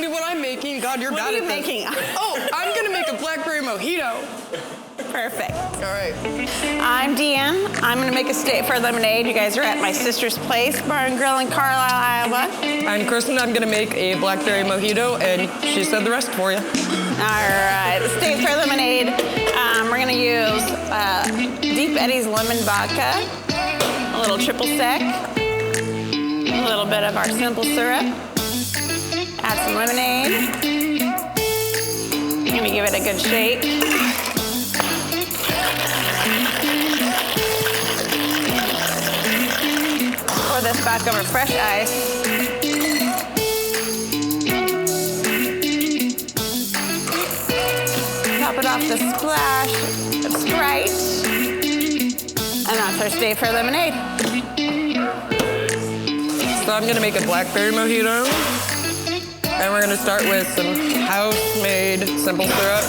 me what I'm making. God, you're bad at this. What are you making? Oh, I'm gonna make a blackberry mojito. Perfect. All right. I'm Deanne. I'm gonna make a steak for lemonade. You guys are at my sister's place, Bar and Grill in Carlisle, Iowa. I'm Kristen. I'm gonna make a blackberry mojito, and she said the rest for you. All right, the steak for lemonade. We're gonna use Deep Eddy's lemon vodka, a little triple sec, a little bit of our simple syrup, add some lemonade. I'm gonna give it a good shake. Pour this back over fresh ice. Top it off the splash of Sprite. And that's our stay for lemonade. So I'm gonna make a blackberry mojito, and we're gonna start with some house-made simple syrup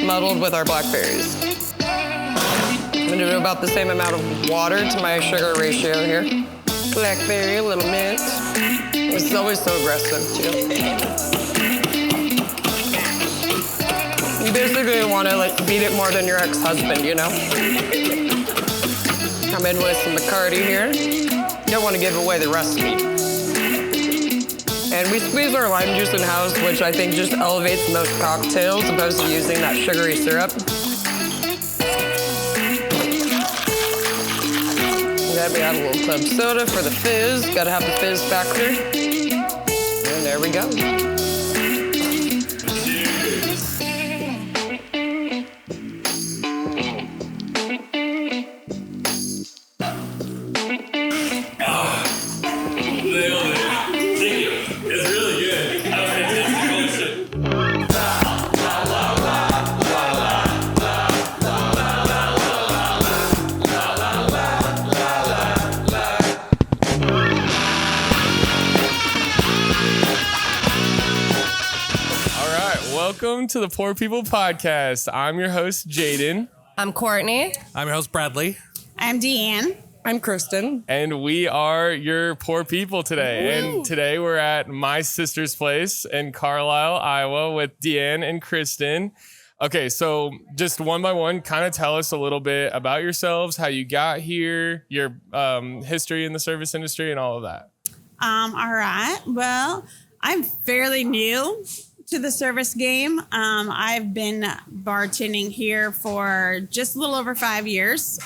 muddled with our blackberries. I'm gonna do about the same amount of water to my sugar ratio here. Blackberry, a little mint. It's always so aggressive too. You basically want to beat it more than your ex-husband, you know? Come in with some Bacardi here. Don't want to give away the recipe. And we squeeze our lime juice in-house, which I think just elevates most cocktails opposed to using that sugary syrup. We add a little club soda for the fizz. Gotta have the fizz factor. And there we go. Welcome to the Poor People Podcast. I'm your host, Jaden. I'm Courtney. I'm your host, Bradley. I'm Deanne. I'm Kristen. And we are your poor people today. Woo. And today we're at my sister's place in Carlisle, Iowa with Deanne and Kristen. Okay, so just one by one, kind of tell us a little bit about yourselves, how you got here, your history in the service industry, and all of that. All right. Well, I'm fairly new to the service game. I've been bartending here for just a little over 5 years.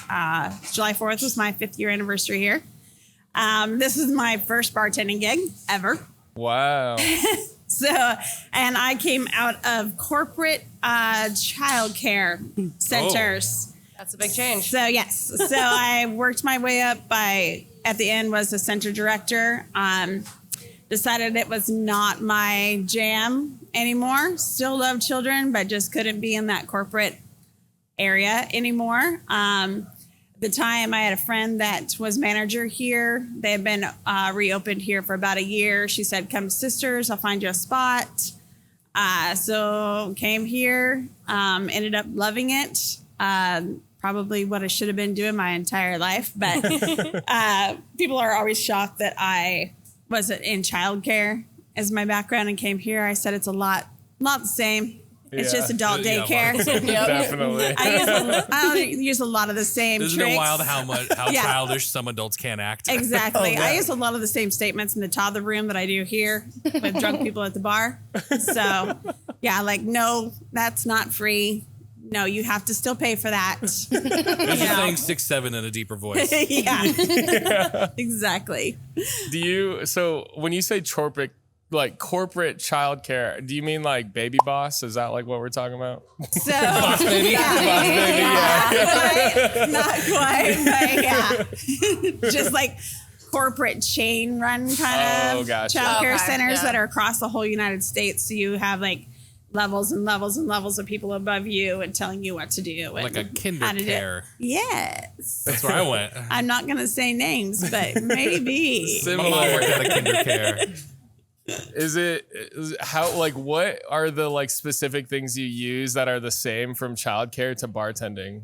July 4th was my 5th year anniversary here. This is my first bartending gig ever. Wow. And I came out of corporate childcare centers. That's a big change. So yes. So I worked my way up at the end was a center director. Decided it was not my jam anymore. Still love children, but just couldn't be in that corporate area anymore. At the time, I had a friend that was manager here. They had been reopened here for about a year. She said, come sisters, I'll find you a spot. So came here, ended up loving it. Probably what I should have been doing my entire life. But people are always shocked that I wasn't in childcare as my background and came here. I said it's not the same. It's just adult daycare. Definitely. I use a lot of the same Isn't tricks. it wild how childish some adults can act? Exactly. I use a lot of the same statements in the toddler room that I do here with drunk people at the bar. So, yeah, no, that's not free. No, you have to still pay for that. It's just saying 6'7" in a deeper voice. Yeah. Exactly. So when you say corporate childcare, do you mean like Baby Boss? Is that like what we're talking about? So, Boss Baby? yeah. Boss Baby, yeah. Not quite, but yeah. Just like corporate chain run kind of gotcha. childcare centers yeah. that are across the whole United States. So you have levels and levels and levels of people above you and telling you what to do. Like a kinder care. Yes. That's where I went. I'm not going to say names, but maybe. My mom worked at a kinder care. What are the specific things you use that are the same from childcare to bartending?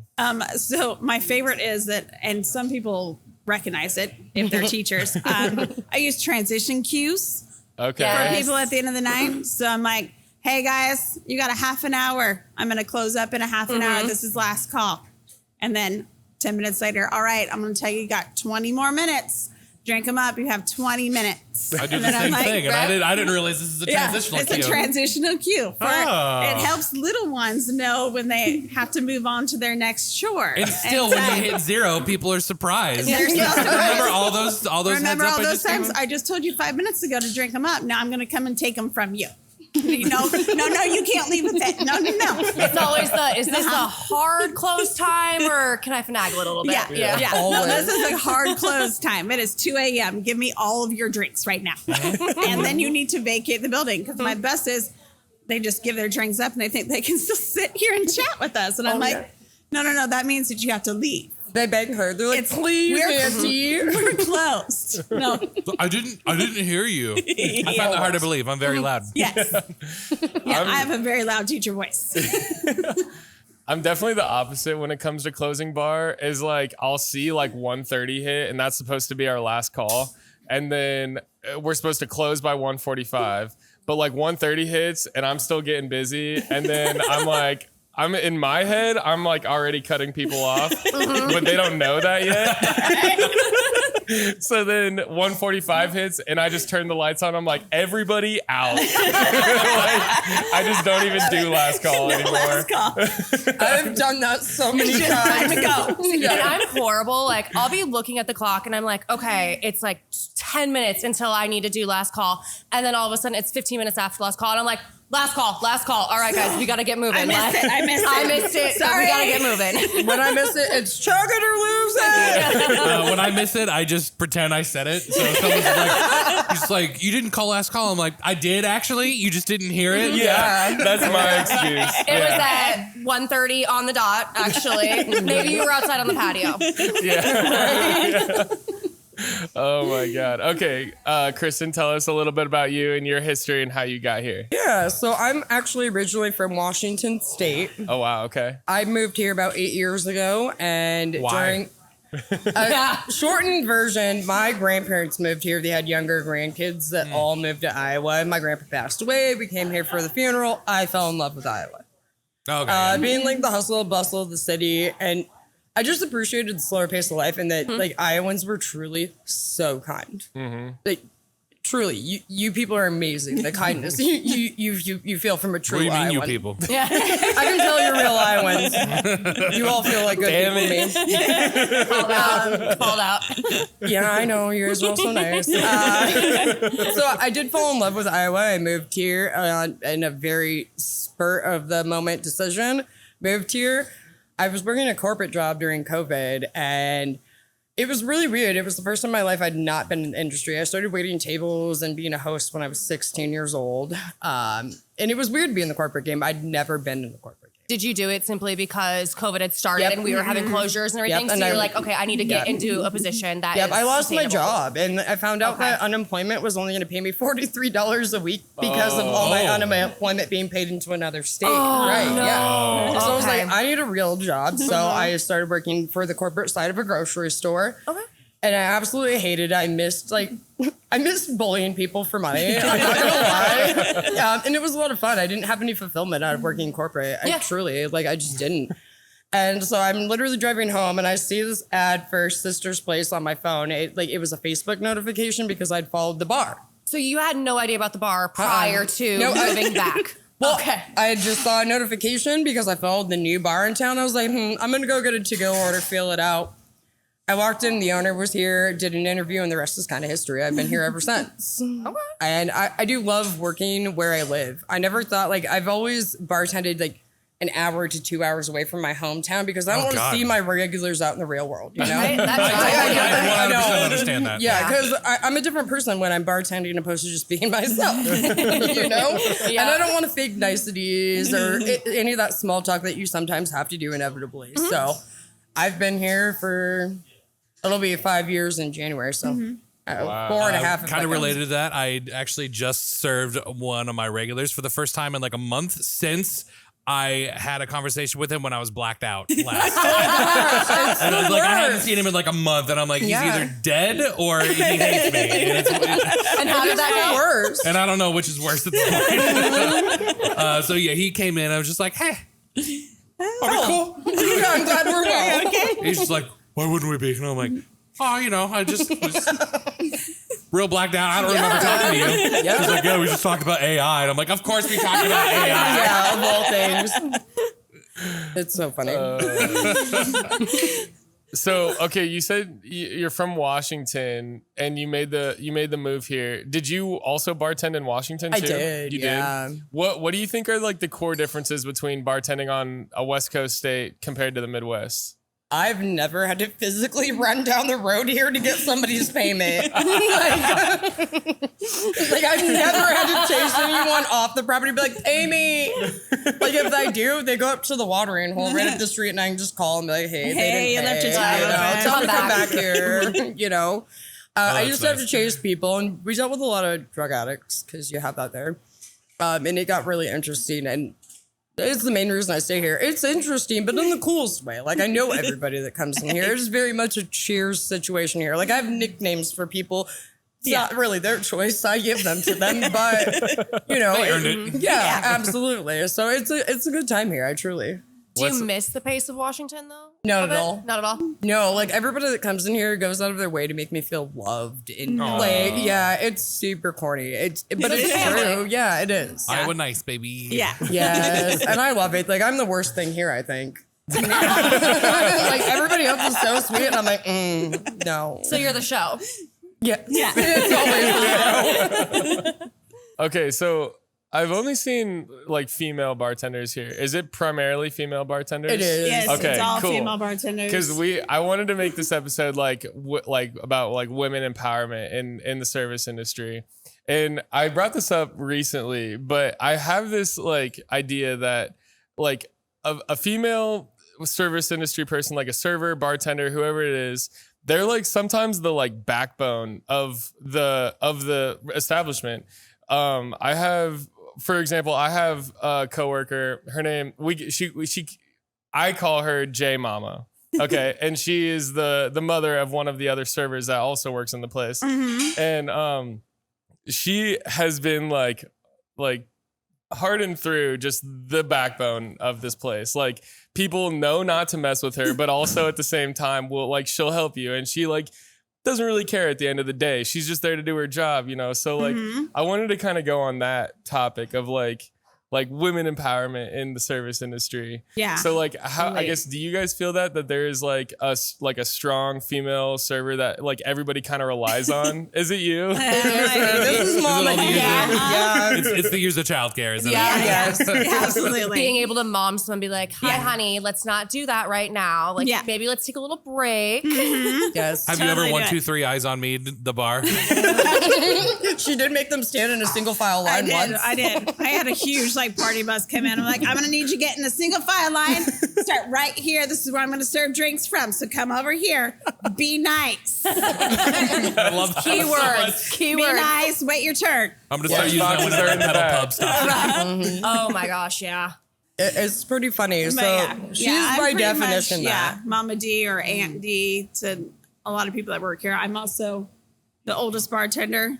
So my favorite is that, and some people recognize it if they're teachers. I use transition cues. Okay. for people at the end of the night. So I'm like, hey guys, you got a half an hour. I'm going to close up in a half an hour. This is last call. And then 10 minutes later, all right, I'm going to tell you, you got 20 more minutes. Drink them up. You have 20 minutes. I do the same thing, and I didn't realize this is a transitional it's cue. a transitional cue. It helps little ones know when they have to move on to their next chore. And still, when you hit 0, people are surprised. They're still surprised. Remember all those Remember heads all up those times I just told you 5 minutes ago to drink them up. Now I'm going to come and take them from you. No, you can't leave with that. No. It's always is this a hard close time or can I finagle it a little bit? Yeah. No, this is a hard close time. It is 2 a.m. Give me all of your drinks right now. And then you need to vacate the building because my best is they just give their drinks up and they think they can still sit here and chat with us. And I'm like, no. That means that you have to leave. They beg her. They're like, please, Nancy. We're closed. No. I didn't hear you. I find that hard to believe. I'm very loud. Yes. I have a very loud teacher voice. I'm definitely the opposite when it comes to closing bar. Is like I'll see like 1:30 hit, and that's supposed to be our last call, and then we're supposed to close by 1:45. But like 1:30 hits, and I'm still getting busy, and then I'm like. I'm in my head, I'm like already cutting people off, but they don't know that yet. So then 1:45 hits and I just turn the lights on. I'm like, everybody out. Like, I just don't even do last call anymore. Last call. I've done that so many It's just time times. to go. And I'm horrible. Like, I'll be looking at the clock and I'm like, okay, it's like 10 minutes until I need to do last call. And then all of a sudden it's 15 minutes after last call. And I'm like, last call. All right, guys, we got to get moving. I missed it. Sorry. We got to get moving. When I miss it, it's chug it or lose it. When I miss it, I just pretend I said it. So someone's like, he's like, you didn't call last call. I'm like, I did actually. You just didn't hear it. Yeah, that's my excuse. It was at 1:30 on the dot, actually. Maybe you were outside on the patio. Yeah. Oh my God. Okay, Kristen, tell us a little bit about you and your history and how you got here. Yeah, so I'm actually originally from Washington State. Oh wow. Okay. I moved here about 8 years ago, and Why? during a shortened version, my grandparents moved here. They had younger grandkids that all moved to Iowa. My grandpa passed away. We came here for the funeral. I fell in love with Iowa. Okay. Being like the hustle and bustle of the city, and I just appreciated the slower pace of life and that like Iowans were truly so kind. Like truly, you people are amazing. The kindness you feel from a true What do you mean, Iowan. you people? Yeah. I can tell you're real Iowans. You all feel like good Damn people to me. Called out. Yeah, I know. Yours are also nice. So I did fall in love with Iowa. I moved here in a very spur of the moment decision. Moved here. I was working a corporate job during COVID, and it was really weird. It was the first time in my life I'd not been in the industry. I started waiting tables and being a host when I was 16 years old. And it was weird to be in the corporate game. I'd never been in the corporate game. Did you do it simply because COVID had started Yep. and we were having closures and everything? Yep. So And you're I- like, okay, I need to get into a position that Yep, is I lost my sustainable. job, and I found out that unemployment was only going to pay me $43 a week because of all my unemployment being paid into another state. Yeah. So I was Okay. like, I need a real job. So I started working for the corporate side of a grocery store. Okay. And I absolutely hated it. I missed bullying people for money. I'm not gonna lie. And it was a lot of fun. I didn't have any fulfillment out of working corporate. I just didn't. And so I'm literally driving home and I see this ad for Sister's Place on my phone. It was a Facebook notification because I'd followed the bar. So you had no idea about the bar prior to moving back. Well, Okay. I just saw a notification because I followed the new bar in town. I was like, I'm gonna go get a to-go order, feel it out. I walked in, the owner was here, did an interview, and the rest is kind of history. I've been here ever since. Okay. And I do love working where I live. I never thought, I've always bartended, an hour to 2 hours away from my hometown because I don't want to see my regulars out in the real world, you know? Right? That's I right. 100% understand that. Yeah, because I'm a different person when I'm bartending opposed to just being myself, you know? Yeah. And I don't want to fake niceties or any of that small talk that you sometimes have to do inevitably. So I've been here for... It'll be 5 years in January, so 4.5. Kind of related to that, I actually just served one of my regulars for the first time in a month since I had a conversation with him when I was blacked out last. And I was like, I hadn't seen him in like a month, and I'm like, he's either dead or he hates me. And how did that go? Worse. And I don't know which is worse at this point. So yeah, he came in. I was just like, hey, are we cool? Yeah, I'm glad we're well. He's just like, why wouldn't we be? And I'm like, oh, you know, I just was real blacked out. I don't remember talking to you. He's like, yeah, we just talked about AI. And I'm like, of course we talked about AI. Yeah, of all things. It's so funny. So, okay, you said you're from Washington and you made the move here. Did you also bartend in Washington too? I did. You did? What do you think are like the core differences between bartending on a West Coast state compared to the Midwest? I've never had to physically run down the road here to get somebody's payment. Like I've never had to chase anyone off the property and be like, pay me. Like if I do, they go up to the watering hole right up the street and I can just call and be like, hey, they didn't you pay. left your time open. Tell them to come back here. I that's used to have to nice. chase people, and we dealt with a lot of drug addicts because you have that there. And it got really interesting, and it's the main reason I stay here. It's interesting, but in the coolest way. Like, I know everybody that comes in here. It's very much a cheers situation here. Like, I have nicknames for people. It's not really their choice. I give them to them, but, They earned it. Yeah, absolutely. So it's a good time here. I truly. Do you miss the pace of Washington though? Not Of at it? all. Not at all. No, like, everybody that comes in here goes out of their way to make me feel loved. And, like, yeah, it's super corny. But it's true. Yeah, it is. Iowa nice, baby. Yeah. Yes, and I love it. Like, I'm the worst thing here, I think. Like, everybody else is so sweet, and I'm like, no. So you're the show. Yeah. It's always Okay, so I've only seen like female bartenders here. Is it primarily female bartenders? It is. Yes, Okay, it's all cool. female bartenders. Because I wanted to make this episode like about like women empowerment in the service industry, and I brought this up recently, but I have this like idea that like a female service industry person, like a server, bartender, whoever it is, they're like sometimes the like backbone of the establishment. For example, I have a coworker. Her name I call her J Mama. Okay, and she is the mother of one of the other servers that also works in the place, and she has been like hardened through just the backbone of this place. Like people know not to mess with her, but also at the same time she'll help you, and she like doesn't really care at the end of the day. She's just there to do her job, you know? So like, I wanted to kind of go on that topic of like women empowerment in the service industry. Yeah. So like, how, I guess, do you guys feel that there is like a strong female server that like everybody kind of relies on? Is it you? this is Mama. Is it all the user? Yeah. It's the use of childcare, isn't it? Yes. Absolutely. Being able to mom someone, be like, "Hi, honey, let's not do that right now. Like, maybe let's take a little break." Yes. Have you ever Totally 1, do 2, it. 3 eyes on me, the bar? She did make them stand in a single file line once. I did. I had a huge like party bus come in. I'm like, I'm gonna need you to get in a single file line. Start right here. This is where I'm gonna serve drinks from. So come over here. Be nice. I love that. Keywords. Be nice. Wait your turn. I'm going to start using that one at the pedal pub stuff. Oh my gosh, yeah. It's pretty funny. But So she's I'm by pretty definition much, that. Mama D or Aunt D to a lot of people that work here. I'm also the oldest bartender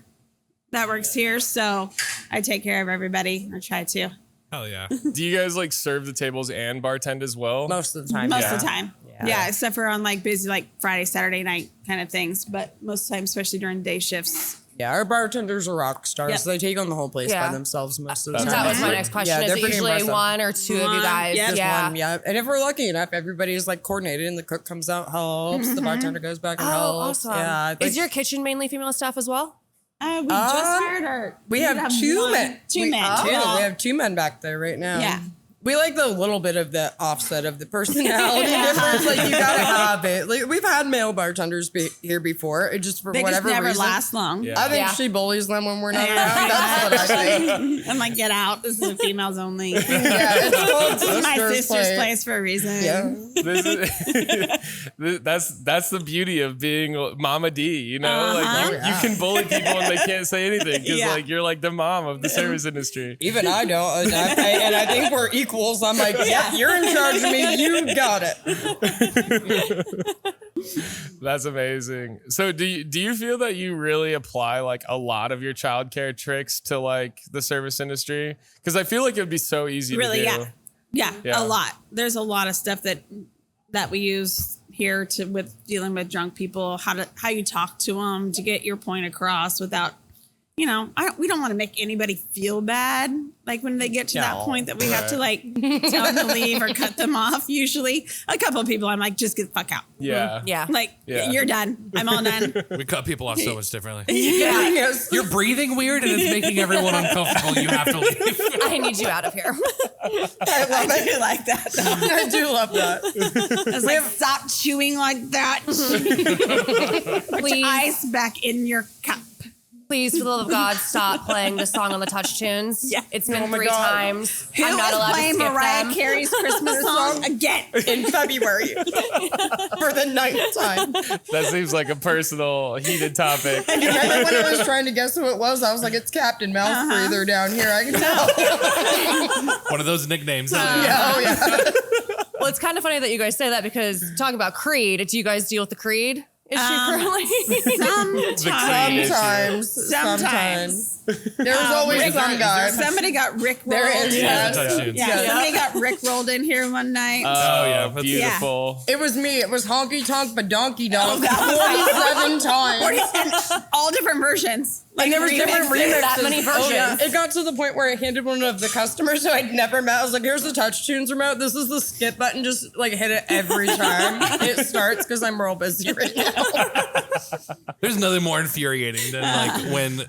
that works here, so I take care of everybody. I try to. Hell yeah. Do you guys like serve the tables and bartend as well? Most of the time. Most of the time. Yeah, except for on like busy like Friday, Saturday night kind of things. But most of the time, especially during day shifts. Yeah, our bartenders are rock stars. Yep. They take on the whole place Yeah. by themselves most of the time. That was my next question. Yeah, Is they're it pretty usually impressive. one or two of you guys? Yep. Just Yeah. one, yeah. And if we're lucky enough, everybody's like coordinated and the cook comes out, helps. The bartender goes back and Oh, helps. awesome. Yeah. Is like- your kitchen mainly female staff as well? We just hired her. We have two one- men. Two We- men. Two. Well, We have two men back there right now. Yeah. We like the little bit of the offset of the personality difference. Like you gotta have it. Like we've had male bartenders here before. It just for they just whatever never reason. last long. Yeah. I think Yeah. she bullies them when we're not around. That's what I think. I'm like, get out. This is a females only. Yeah, it's called This is my Sister's sister's Play. place for a reason. Yeah. This is, that's the beauty of being Mama D, you know? Like you can bully people and they can't say anything because Yeah. like you're like the mom of the service industry. Even I don't, and I think we're equal equals. I'm like, yep, you're in charge of me. You got it. That's amazing. So do you feel that you really apply like a lot of your childcare tricks to like the service industry? Because I feel like it would be so easy to do. Yeah, Yeah. a lot. There's a lot of stuff that we use here with dealing with drunk people, how you talk to them to get your point across without, we don't want to make anybody feel bad. Like when they get to that point that we have to like tell them to leave or cut them off. Usually a couple of people I'm like, just get the fuck out. Yeah. Yeah. Like you're done. I'm all done. We cut people off so much differently. Yeah. Yes. You're breathing weird and it's making everyone uncomfortable. You have to leave. I need you out of here. I love it. I like that. I do love that. I was like, stop chewing like that. Put Please. your ice back in your cup. Please, for the love of God, stop playing the song on the touch tunes. Yeah. It's been my 3 God. times. Who I'm not is allowed to playing skip Mariah them. Carey's Christmas song again? In February for the 9th time. That seems like a personal heated topic. Remember when I was trying to guess who it was? I was like, it's Captain Mouth Breather down here. I can tell. One of those nicknames. Yeah, oh yeah. Well, it's kind of funny that you guys say that because talking about Creed, do you guys deal with the Creed issue currently? Sometimes. There's always some guy. Somebody got Rick rolled. There is, yes. Touch tunes. Yeah, somebody got Rick rolled in here one night. Oh, yeah. yeah, beautiful. It was me. It was honky tonk, but donkey donk. that 47 times. and all different versions. Like there was different remixes. That many Oh, yeah. versions. It got to the point where I handed one of the customers who I'd never met. I was like, here's the touch tunes remote. This is the skip button. Just like hit it every time it starts because I'm real busy right now. There's nothing more infuriating than like when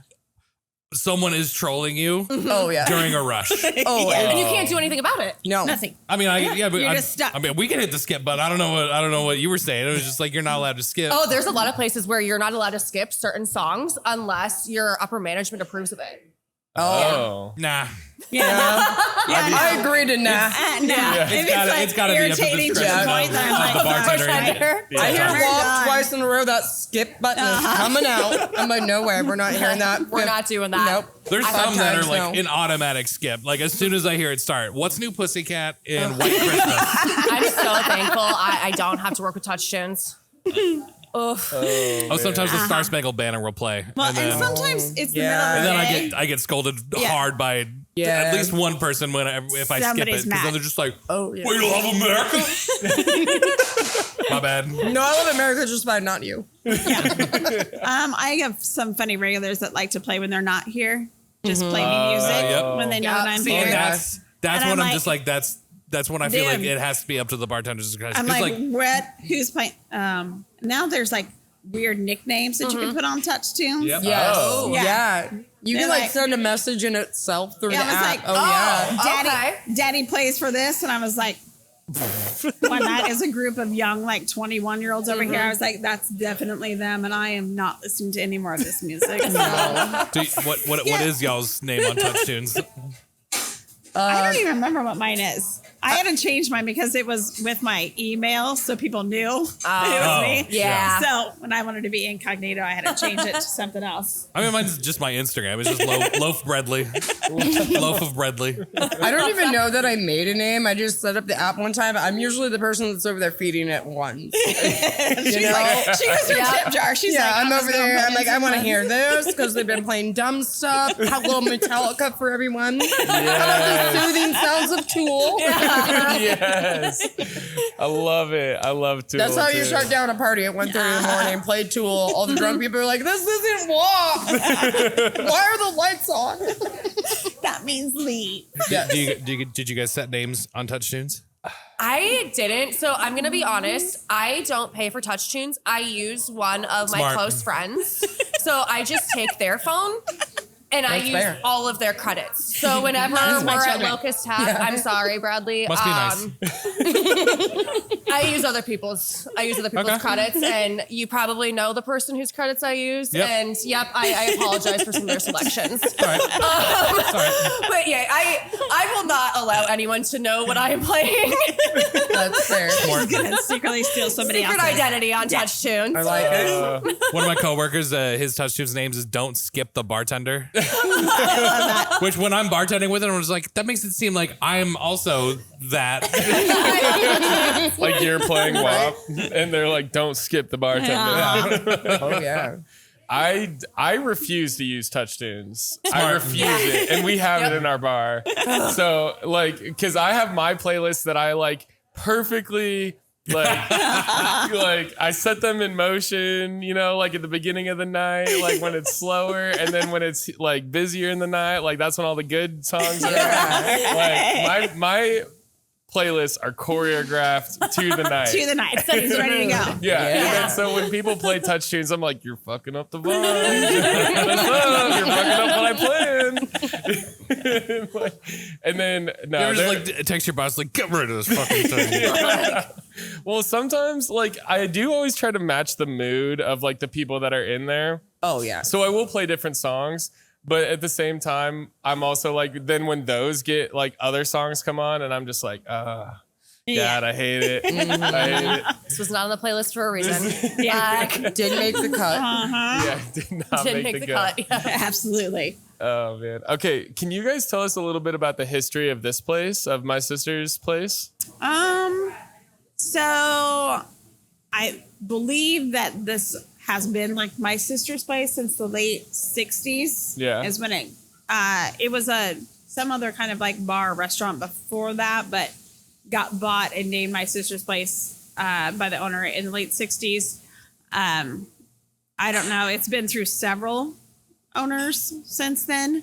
someone is trolling you Oh yeah. during a rush. Oh yeah. And you can't do anything about it. No. Nothing. I mean, but You're just stuck. I mean, we can hit the skip button. I don't know what you were saying. It was just like you're not allowed to skip. Oh, there's a lot of places where you're not allowed to skip certain songs unless your upper management approves of it. Oh. Nah. I agree to nah. It's gotta be up to irritating to the discretion point that I'm of the like, bartender. I hear Turn it walk on. twice in a row. That skip button is coming out. I'm like, no way. We're not hearing that. We're not doing that. Nope. There's some that are Sometimes, like no. an automatic skip. Like as soon as I hear it start, what's New Pussycat in White Christmas? I'm so thankful I don't have to work with touch tunes. Oof. Oh, sometimes the Star Spangled Banner will play. well, and and then, sometimes it's the Yeah. middle and of the then day. I get scolded Yeah. hard by Yeah. at least one person if I skip it. Somebody's Because then mad. they're just like, Oh, yeah. we love America. My bad. No, I love America just fine, not you. I have some funny regulars that like to play when they're not here. Just play me music yep. when they know that I'm See, here. And that's And when I'm I'm like, just like that's when I feel like damn. it has to be up to the bartender's discretion. I'm 'Cause, like, what? Who's playing? Now there's like weird nicknames that you can put on touch tunes. Yep. Yes. Oh. Yeah. You They're can like like- send a message in itself through Yeah, the I was app. like, oh yeah. Daddy, Daddy plays for this, and I was like, one night is a group of young, like 21-year-olds over here. I was like, that's definitely them, and I am not listening to any more of this music. So. What is y'all's name on touch tunes? I don't even remember what mine is. I had to change mine because it was with my email, so people knew it was me. yeah. So when I wanted to be incognito, I had to change it to something else. I mean, mine's just my Instagram. It's just loaf breadly, loaf of breadly. I don't even know that I made a name. I just set up the app one time. I'm usually the person that's over there feeding it once. She's like, she was her tip jar. She's Yeah, like, I'm just over gonna there. put I'm like, in I want to some hear this because they've been playing dumb stuff. Have a little Metallica for everyone. Yes. Soothing sounds of Tool. Yes. I love it. I love Tool. That's how you too. shut down a party at 1:30 in the morning. Play Tool. All the drunk people are like, this isn't walk. Why are the lights on? That means leave. Did you guys set names on touch tunes? I didn't. So I'm going to be honest. I don't pay for touch tunes. I use one of my Smart. close friends. So I just take their phone and I That's use fair. all of their credits. So whenever That's my we're at children. Locust Hat, I'm sorry, Bradley. Must be nice. I use other people's Okay. credits, and you probably know the person whose credits I use. Yep. And yep, I apologize for some of their selections. All right. But yeah, I will not allow anyone to know what I am playing. That's fair. She's gonna secretly steal somebody Secret else's. identity on touch tunes. I like it. One of my coworkers, his touch tunes names is "Don't Skip the Bartender." Which when I'm bartending with it, I was like, that makes it seem like I'm also that. Like you're playing WAP, and they're like, "Don't skip the bartender." Yeah. Oh yeah. I refuse to use touch tunes. I refuse it, and we have it in our bar. So like, because I have my playlist that I like perfectly. Like I set them in motion, you know, like at the beginning of the night, like when it's slower, and then when it's like busier in the night, like that's when all the good songs are. Like my playlists are choreographed to the night. To the night, so he's ready to go. Yeah. And then, so when people play touch tunes, I'm like, you're fucking up the vibe. You're fucking up what I planned. And then no, You ever just like text your boss like, get rid of this fucking thing. yeah. Well, sometimes like I do always try to match the mood of like the people that are in there. Oh yeah. So I will play different songs, but at the same time, I'm also like, then when those get like other songs come on, and I'm just like, God, I hate it. I hate it. This was not on the playlist for a reason. Didn't make the cut. Yeah, did not Didn't make the cut. cut. Yeah. Absolutely. Oh man. Okay, can you guys tell us a little bit about the history of this place, of my sister's place? So I believe that this has been like my sister's place since the late 60s. Yeah. Is when it was some other kind of like bar or restaurant before that, but got bought and named my sister's place by the owner in the late 60s. I don't know. It's been through several owners since then.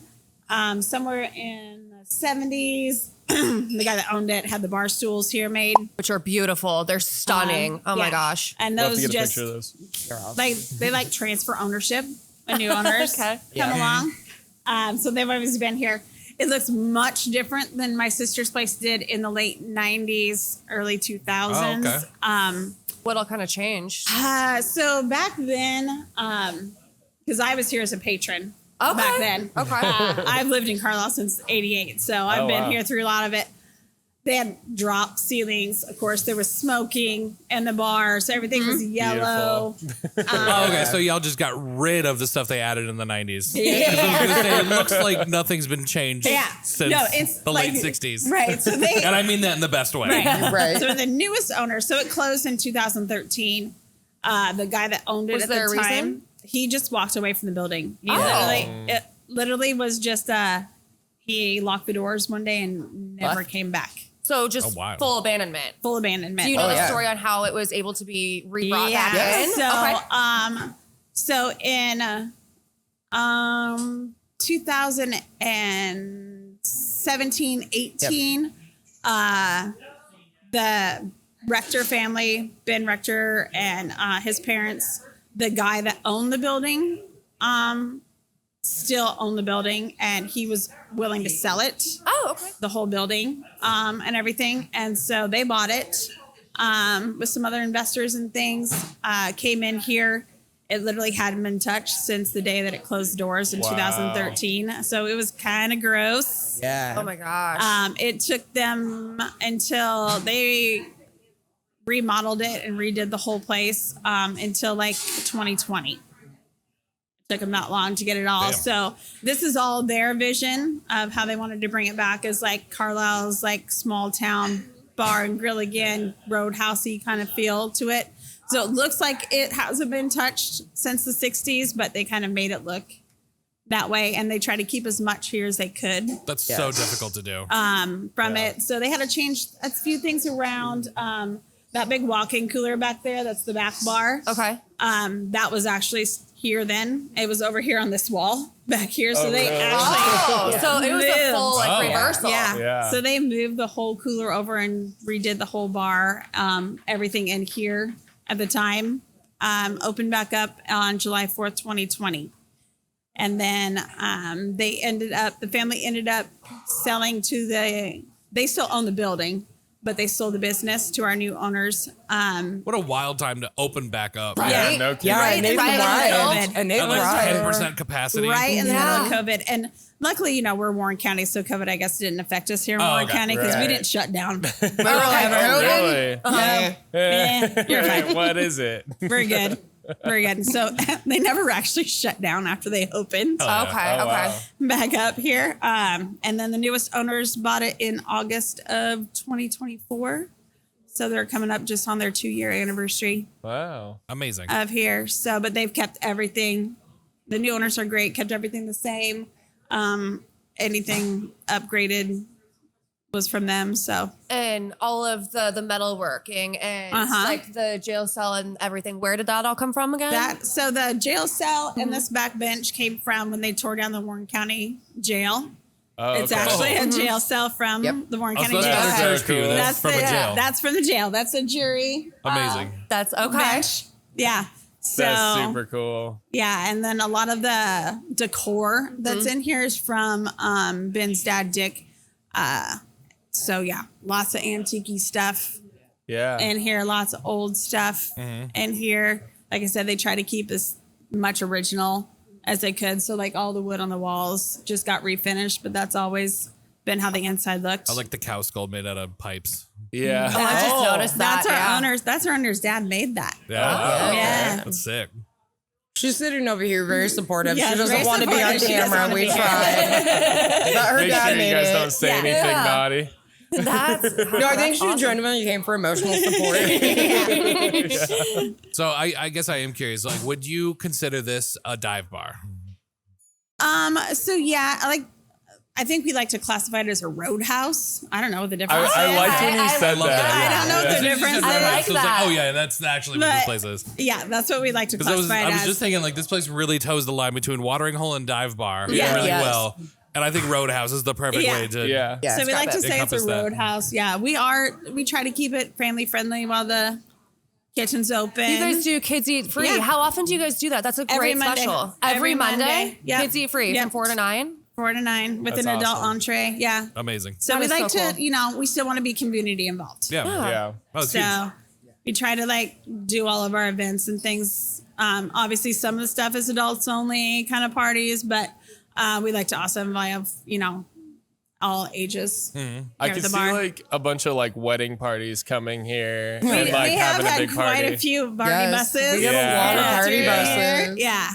Somewhere in the 70s, the guy that owned it had the bar stools here made. Which are beautiful. They're stunning. Oh my Yeah. gosh. And We'll have to those get a just, picture of those. they like transfer ownership when new owners Okay. come along. So they've always been here. It looks much different than my sister's place did in the late 90s, early 2000s. Oh, okay. What all kind of changed? So back then, because I was here as a patron Okay. back then. Okay. I've lived in Carlisle since '88, so I've been wow. here through a lot of it. They had drop ceilings. Of course, there was smoking in the bar, so everything was yellow. Oh, okay, so y'all just got rid of the stuff they added in the 90s. 'Cause I was gonna say, it looks like nothing's been changed since it's the like, late 60s. Right. So they And I mean that in the best way. Right. So the newest owner, so it closed in 2013. The guy that owned it Was at there the a reason? time, he just walked away from the building. Oh. It literally was just he locked the doors one day and never What? came back. So just Oh, wow. full abandonment. Full abandonment. Do you know Oh, the yeah. story on how it was able to be re-brought back Yeah. in? So, Okay. so in 2017, 18, the Rector family, Ben Rector and his parents, the guy that owned the building, still owned the building, and he was willing to sell it, Oh, okay. the whole building, and everything. And so they bought it with some other investors and things. Came in here. It literally hadn't been touched since the day that it closed the doors in Wow. 2013. So it was kind of gross. Yeah. Oh my gosh. It took them until they remodeled it and redid the whole place until like 2020. It took them that long to get it all. Damn. So this is all their vision of how they wanted to bring it back, as like Carlisle's like small town bar and grill again, roadhousey kind of feel to it. So it looks like it hasn't been touched since the 60s, but they kind of made it look that way, and they try to keep as much here as they could That's so difficult to do. from it. So they had to change a few things around. That big walk-in cooler back there, that's the back bar. Okay. That was actually here then. It was over here on this wall back here. So they really? actually So it was a moved. full like Oh. reversal. Yeah. Yeah. So they moved the whole cooler over and redid the whole bar. Everything in here at the time. Opened back up on July 4th, 2020. And then the family ended up selling to they still own the building, but they sold the business to our new owners. What a wild time to open back up. Yeah, no kidding. Yeah, Right, and they right in the cried. middle. And they At like cried. 10% capacity. Right in the Yeah. middle of COVID. And luckily, we're Warren County, so COVID, I guess, didn't affect us here in Oh, Warren okay. County because we Right. didn't shut down. Oh, Really? Yeah. Eh, You're fine. what is it? We're good. very good. So they never actually shut down after they opened. Okay. wow. Back up here. And then the newest owners bought it in August of 2024. So they're coming up just on their 2-year anniversary Wow. Amazing. of here. So, but they've kept everything. The new owners are great, kept everything the same. Anything upgraded was from them. So And all of the metalworking and like the jail cell and everything. Where did that all come from again? so the jail cell and this back bench came from when they tore down the Warren County jail. Oh, It's okay. actually a jail cell from the Warren Oh, County so jail. that's Jail. not a jury. That's from a jail. That's from the jail. That's a jury Amazing. That's okay. bench. Yeah. So That's super cool. yeah, and then a lot of the decor that's in here is from Ben's dad, Dick. So yeah, lots of antique stuff Yeah. in here, lots of old stuff in here. Like I said, they try to keep as much original as they could. So like all the wood on the walls just got refinished, but that's always been how the inside looked. I like the cow skull made out of pipes. yeah. Oh, I just noticed that. that's our yeah. owner's. That's our owner's dad made that. Yeah. Yeah. That's sick. She's sitting over here very supportive. Yeah, she doesn't very want to be on supportive. She doesn't camera. wanna We be tried. But her Make dad sure you made guys it. don't say Yeah. anything Yeah. naughty. That's No, I think she genuinely came for emotional support. So I guess I am curious. Like, would you consider this a dive bar? So yeah, I think we like to classify it as a roadhouse. I don't know what the difference is. I liked when you said love that. I don't know As the soon as you said difference. I roadhouse, like it was that. oh yeah, that's actually what this But- place is. Yeah, that's what we like to Because classify I it was as. just thinking like this place really toes the line between watering hole and dive bar Yeah. really Yes. well. And I think roadhouse is the perfect Yeah. way to Yeah. Yeah, so it's we got like to that. say it's a Encompass that. roadhouse. Yeah, we try to keep it family friendly while the kitchen's open. You guys do Kids Eat Free. Yeah. How often do you guys do that? That's a Every great Monday. special. Every Monday. Yep. Kids Eat Free Yep. from 4 to 9. 4 to 9 with That's an adult awesome. entree. Yeah. amazing. So That we is like so to, cool. we still want to be community involved. Yeah. Yeah. Oh, it's huge. So we try to do all of our events and things. Obviously, some of the stuff is adults only kind of parties, but we like to also invite, all ages. I here can at the see bar. a bunch of wedding parties coming here We, and we have having a had big quite party. a few party Yes, buses. we have a lot of party through here. buses. Yeah.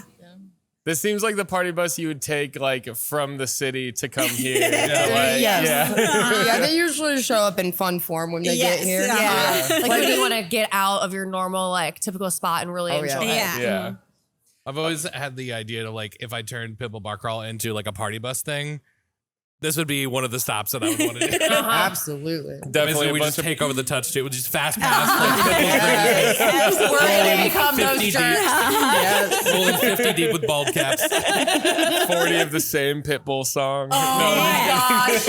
This seems like the party bus you would take from the city to come here. Yeah. Yes. Yeah. Yeah, they usually show up in fun form when they Yes, get here. yeah. Like when you want to get out of your normal typical spot and really Oh, yeah. enjoy it. Yeah. Yeah. I've always had the idea to if I turned Pitbull Bar Crawl into a party bus thing, this would be one of the stops that I would want to do. Absolutely. Definitely Basically, a we bunch just of take over the touch too. We just fast pass We're going to become 50 those deep. jerks. Yes. rolling 50 deep with bald caps. 40 of the same Pitbull song. Gosh.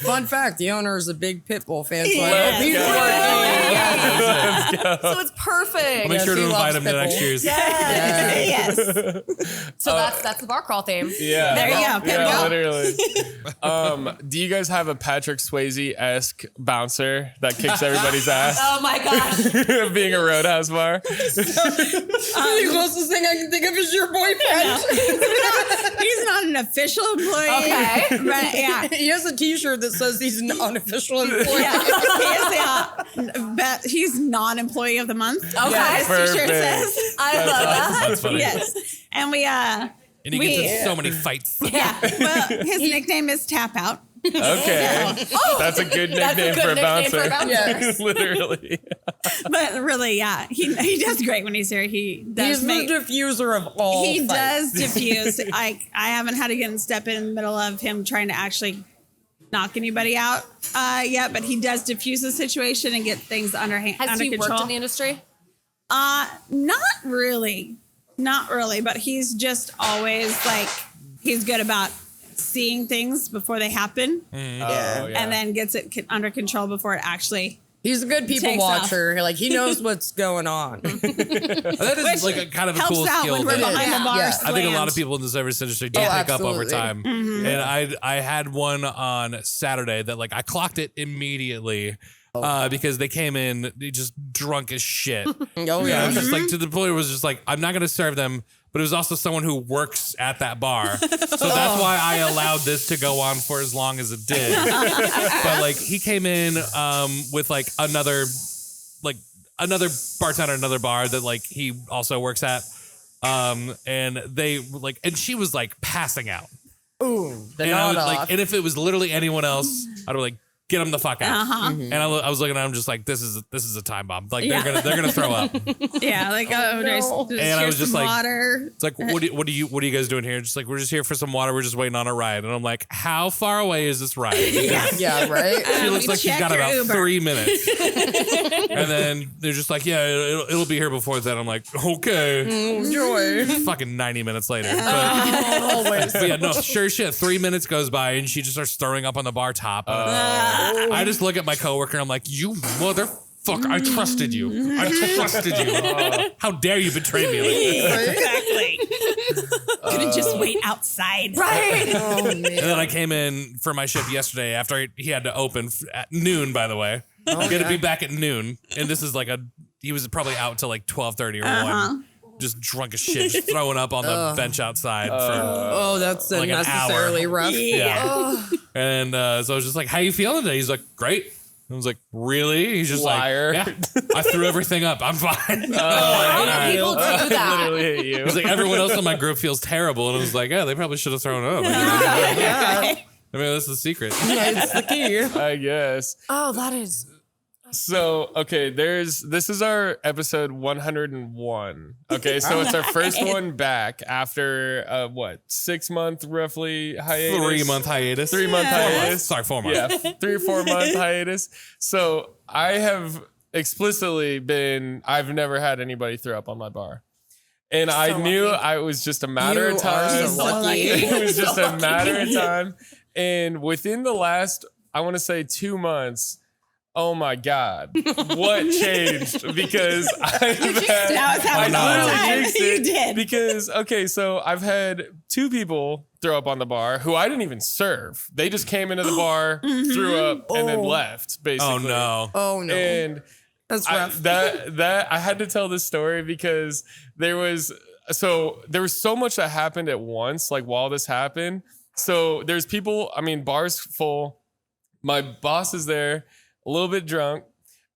Fun fact, the owner is a big Pitbull fan, so I Yes. hope he's Yeah. working. So it's perfect. I'll make sure to he invite loves him to next Pitbull. year's. Yes. So that's the bar crawl theme. Yeah. There you go, Yeah, Pitbull. literally. Do you guys have a Patrick Swayze-esque bouncer that kicks everybody's ass? Oh my gosh. Being a roadhouse bar? The closest thing I can think of is your boyfriend. He's not an official employee. Okay. But yeah. He has a T-shirt that says he's an unofficial employee. But he's non-employee of the month. Okay. His t-shirt Perfect. says. I love that. That's funny. Yes. And we And he We- gets in so many fights. yeah. Well, his nickname is Tap Out. Okay. That's a good That's a nickname good for a nickname bouncer. for a bouncer. Yes. Literally. But really, yeah, he does great when he's here. He does He's make. the diffuser of all He fights. does diffuse. I haven't had to get and step in the middle of him trying to actually knock anybody out yet, but he does diffuse the situation and get things under Has he control. worked in the industry? Not really, but he's just always he's good about seeing things before they happen Oh, yeah. and then gets it under control before it actually. He's a good people Takes off. watcher. Like, he knows what's going on. That is a kind of a Helps cool out skill. when we're that- behind the bar. Yeah. I think a lot of people in the service industry do pick up over absolutely. time. Mm-hmm. And I had one on Saturday that I clocked it immediately because they came in just drunk as shit. Oh, Yeah, I yeah. was just to the point where it was just I'm not going to serve them, but it was also someone who works at that bar. So that's why I allowed this to go on for as long as it did. But he came in with another another bartender, another bar that like he also works at. And they like, and she was like passing out. Ooh, the And, nod off. like, and if it was literally anyone else, I'd be like, get them the fuck out. And I was looking at them just like, this is a time bomb. Like they're gonna throw up. Yeah, like And I was just like, water. it's like, what are you guys doing here? Just like, we're just here for some water. We're just waiting on a ride. And I'm like, how far away is this ride? Yeah, right? She looks like she's check got your about Uber. 3 minutes. And then they're just like, yeah, it'll be here before then. I'm like, okay. Joy. Fucking 90 minutes later. But yeah, no, sure shit. 3 minutes goes by and she just starts throwing up on the bar top. I just look at my coworker and I'm like, you motherfucker, I trusted you. I trusted you. How dare you betray me like this? Exactly. Couldn't just wait outside. Right. Oh, man. And then I came in for my shift yesterday after he had to open at noon, by the way. I'm going to be back at noon. And this is like he was probably out till like 12:30 or 1. Just drunk as shit, just throwing up on the bench outside for Oh, that's like an unnecessarily hour. rough. Yeah. And so I was just like, how you feeling today? He's like, great. I was like, really? He's just Liar. like, yeah, I threw everything up. I'm fine. How do people do that? Literally hate you. He's like, everyone else in my group feels terrible. And I was like, yeah, they probably should have thrown up. Yeah, I mean, that's the secret. it's the key. I guess. Oh, that is. So, okay, this is our episode 101. Okay, so it's our first one back after, 6 month roughly hiatus? 3 month hiatus. 3 month hiatus. Sorry, 4 months. Yeah, 3 or 4 month hiatus. So I have explicitly I've never had anybody throw up on my bar. And I knew I was just a matter of time. So lucky. It was just a matter of time. And within the last, I want to say 2 months, oh my God, what changed? Because I've had, Now it's happening all the literally time. jinxed You it did. because, okay, so I've had 2 people throw up on the bar who I didn't even serve. They just came into the bar, threw up, and then left, basically. Oh, no. Oh, no. And That's I, rough. that I had to tell this story because there was so much that happened at once, like while this happened. So there's people, bars full. My boss is there, a little bit drunk.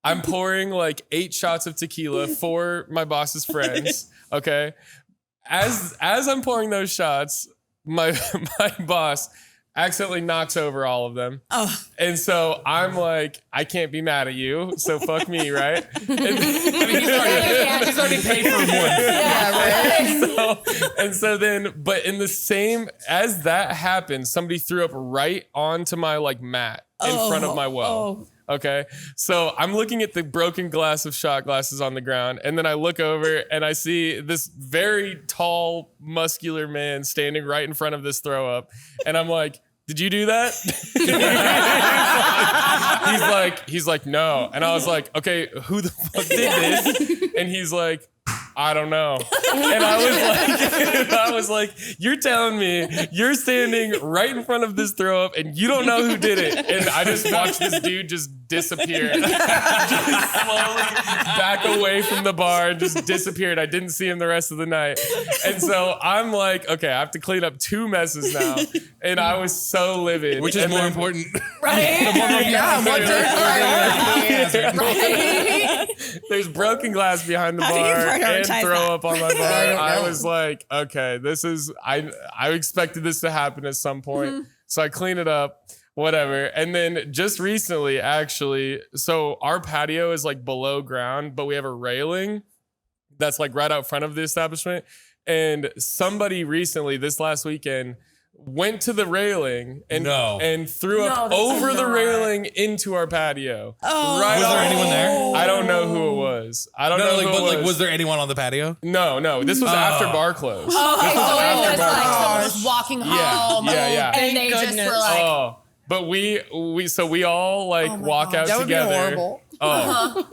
I'm pouring like 8 shots of tequila for my boss's friends. Okay. As I'm pouring those shots, my boss accidentally knocks over all of them. Oh. And so I'm like, I can't be mad at you. So fuck me, right? And, He's already paid for one. and so then, but in the same, as that happened, somebody threw up right onto my like mat in front of my well. Okay. So I'm looking at the broken glass of shot glasses on the ground. And then I look over and I see this very tall, muscular man standing right in front of this throw up. And I'm like, did you do that? he's like, no. And I was like, okay, who the fuck did this? And he's like, I don't know. And I was like, you're telling me you're standing right in front of this throw up and you don't know who did it. And I just watched this dude just disappear. Just slowly back away from the bar and just disappeared. I didn't see him the rest of the night. And so I'm like, okay, I have to clean up 2 messes now. And I was so livid. Which is more important. Right. There's broken glass behind the How do you bar and prioritize throw that? up on my bar. don't I know. was like, okay, I expected this to happen at some point. So I clean it up, whatever. And then just recently, actually, so our patio is like below ground, but we have a railing that's like right out front of the establishment. And somebody recently, this last weekend, went to the railing and threw up that's over the not. railing into our patio. Oh. Right Was there on- anyone there? I don't know who it was. I don't know who it was. was there anyone on the patio? No. This was after bar close. Okay, so it was like someone was walking home. Yeah. And they just goodness. were like, Oh, but we all like my walk God. out That would be together. horrible. Oh,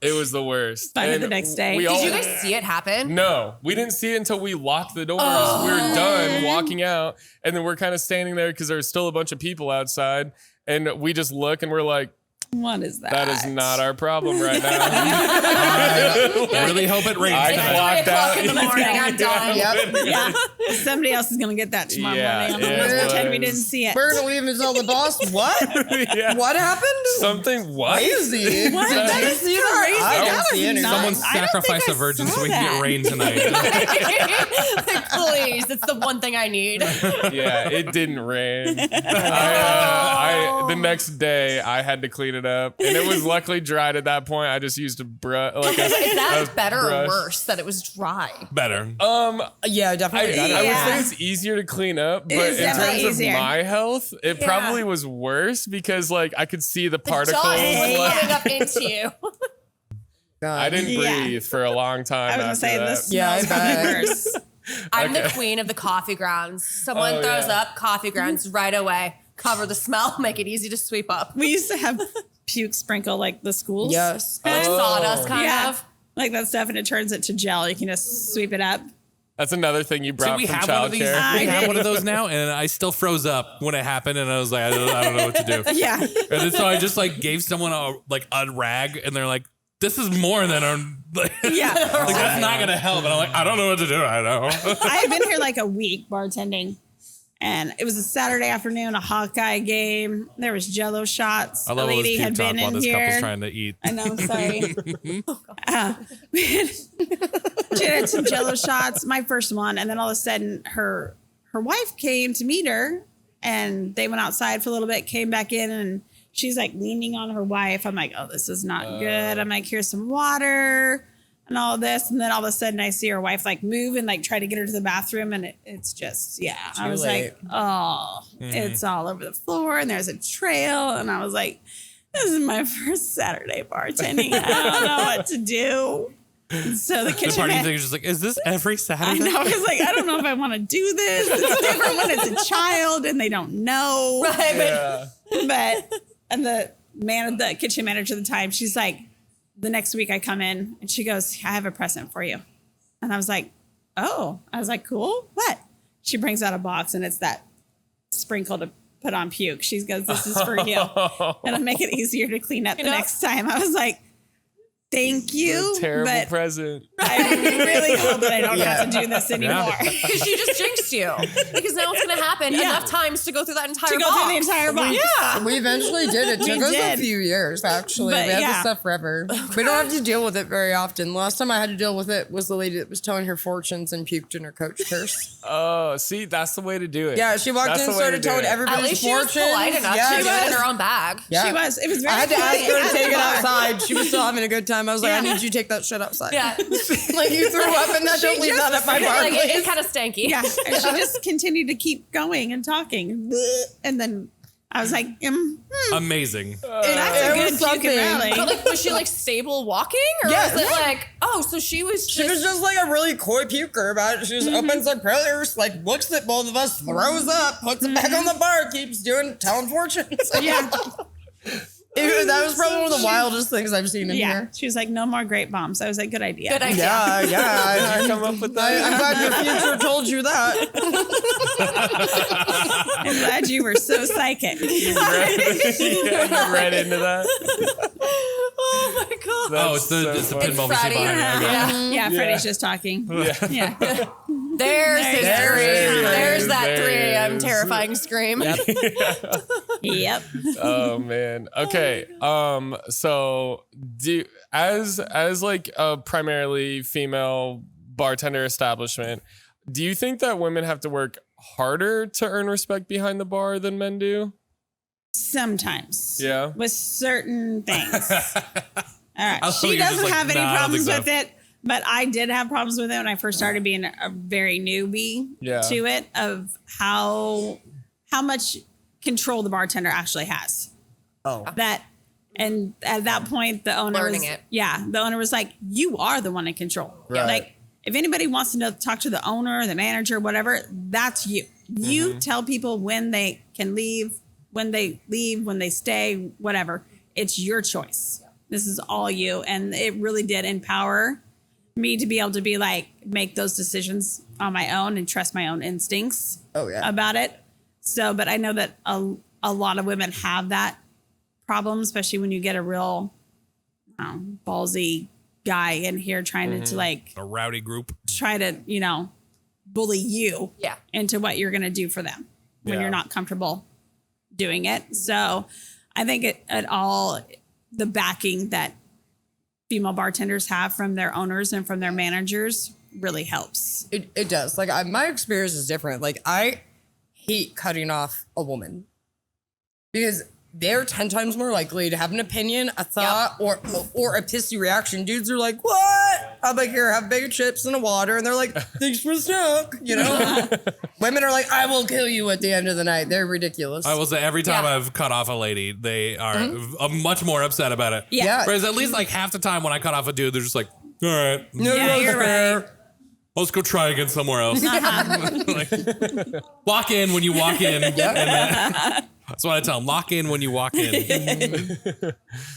it was the worst. Find it And the next day. we Did all- did you guys see it happen? No, we didn't see it until we locked the doors. We were done walking out, and then we're kind of standing there because there's still a bunch of people outside, and we just look and we're like, What is that? That is not our problem right now. I really hope it rains. I tonight. clocked out. in the morning, I'm done. Yep. Yeah. Somebody else is going to get that tomorrow Yeah, morning. it Let's pretend we was- didn't see it. We're gonna leave and tell the boss what? Yeah. What happened? Something what? Crazy. What? Did That you is see that? crazy. I That didn't was see anything. not- Someone I don't sacrifice think a I virgin saw so we can that. get rain tonight. Like, please, it's the one thing I need. Yeah, it didn't rain. The next day I had to clean it up, and it was luckily dried at that point. I just used a brush. Like Is that a better or brush. worse that it was dry? Better. Yeah, I definitely. better. would Yeah. say it's easier to clean up, but is in definitely terms easier. of my health, it Yeah. probably was worse because like I could see the particles. Dust was Like, coming up into you. God. I didn't Yeah. breathe for a long time I was going to after say that. this Yeah, I smells probably bet. worse. I'm the queen of the coffee grounds. Someone Oh, throws yeah. up coffee grounds right away. Cover the smell, make it easy to sweep up. We used to have puke sprinkle like the schools. Yes. Like sawdust, kind Yeah. of. Like that stuff, and it turns it to gel. You can just sweep it up. That's another thing you See, brought we from have one of these. We childcare. have one of those now, and I still froze up when it happened, and I was like, I don't know what to do. Yeah. And then so I just like gave someone a rag, and they're like, "This is more than our." Like, Yeah. like, that's not gonna help. And I'm like, I don't know what to do. I know. I had been here like a week bartending, and it was a Saturday afternoon, a Hawkeye game. There was Jello shots. I love a all this lady puke had talk been while in this here. couple's trying to eat. I know, I'm sorry. She had some Jello shots, my first one, and then all of a sudden her wife came to meet her, and they went outside for a little bit, came back in, and she's like leaning on her wife. I'm like, oh, this is not good. I'm like, here's some water and all this, and then all of a sudden I see her wife like move and like try to get her to the bathroom, and it's just I was late. like, oh, it's all over the floor, and there's a trail, and I was like, this is my first Saturday bartending. I don't know what to do. And so the The kitchen party man- thing is just like, is this every I Saturday? know. I was like, I don't know if I want to do this. It's different when it's a child and they don't know. Right, Yeah. But and the kitchen manager at the time, she's like, the next week I come in and she goes, I have a present for you. And I was like, oh. I was like, cool. What? She brings out a box and it's that sprinkle to put on puke. She goes, this is for you. It'll make it easier to clean up the know? next time. I was like, thank you. Terrible but present. I really hope that I don't have to do this anymore. Because she just jinxed you. Because now it's going to happen enough times to go through that entire To go box. through the entire box. Yeah. We eventually did. It took We us did. a few years, actually. But we had yeah. this stuff forever. We don't have to deal with it very often. Last time I had to deal with it was the lady that was telling her fortunes and puked in her coach purse. Oh, see, that's the way to do it. Yeah, she walked That's in and the way started to do telling it. everybody's At least she was fortunes. polite enough Yeah, to do it in yes. her own bag. Yeah. She was. It was very I had to ask her polite to take it at the bar. outside. She was still having a good time. I was like, I Yeah. need you to take that shit outside. Yeah. Like you threw up and that don't leave that at my bar. Like, please. it's kind of stanky. Yeah. And she just continued to keep going and talking. And then I was like, Amazing. that's a it good was puke something. and rally. But like, was she like stable walking? Or Yeah. was it like, oh, so she was She was just like a really coy puker about it. She just opens her prayers, like looks at both of us, throws up, puts it back on the bar, keeps telling fortunes. Yeah. That was probably one of the wildest things I've seen in Yeah. here. She was like, no more grape bombs. I was like, good idea. good idea. Yeah. Did you come up with that? I'm glad your future told you that. I'm glad you were so psychic. You read into that. Oh my god. That's It's the funny. pinball machine Friday. behind me. Yeah. Yeah, Freddie's just talking. Yeah. There's his There three. it is. There's that There 3 it a.m. is. terrifying scream. Yep. Oh man. Okay. So as like a primarily female bartender establishment, do you think that women have to work harder to earn respect behind the bar than men do? Sometimes. Yeah. With certain things. All right. Oh, She you're just doesn't like, have any nah, I don't problems think with so. it, but I did have problems with it when I first started being a very newbie Yeah. to it, of how much control the bartender actually has. Oh. And at that point, the owner Learning was, it. yeah, the owner was like, you are the one in control. Right. Like, if anybody wants to talk to the owner, the manager, whatever, that's you. You tell people when they can leave, when they stay, whatever. It's your choice. This is all you. And it really did empower me to be able to be like, make those decisions on my own and trust my own instincts Oh, yeah. about it. So, but I know that a lot of women have that problem, especially when you get a real ballsy guy in here trying to like A rowdy group. try to, bully you into what you're going to do for them when you're not comfortable doing it. So I think the backing that female bartenders have from their owners and from their managers really helps. It does. Like my experience is different. Like I hate cutting off a woman because they're 10 times more likely to have an opinion, a thought, or a pissy reaction. Dudes are like, "What?" I'm like, "Here, have a bag of chips and a water," and they're like, "Thanks for the smoke," Women are like, "I will kill you at the end of the night." They're ridiculous. I will say every time I've cut off a lady, they are much more upset about it. Yeah. Whereas at least like half the time when I cut off a dude, they're just like, all right. Yeah, you're right. Let's go try again somewhere else. Like, walk in when you walk in. And then, that's what I tell them. Lock in when you walk in.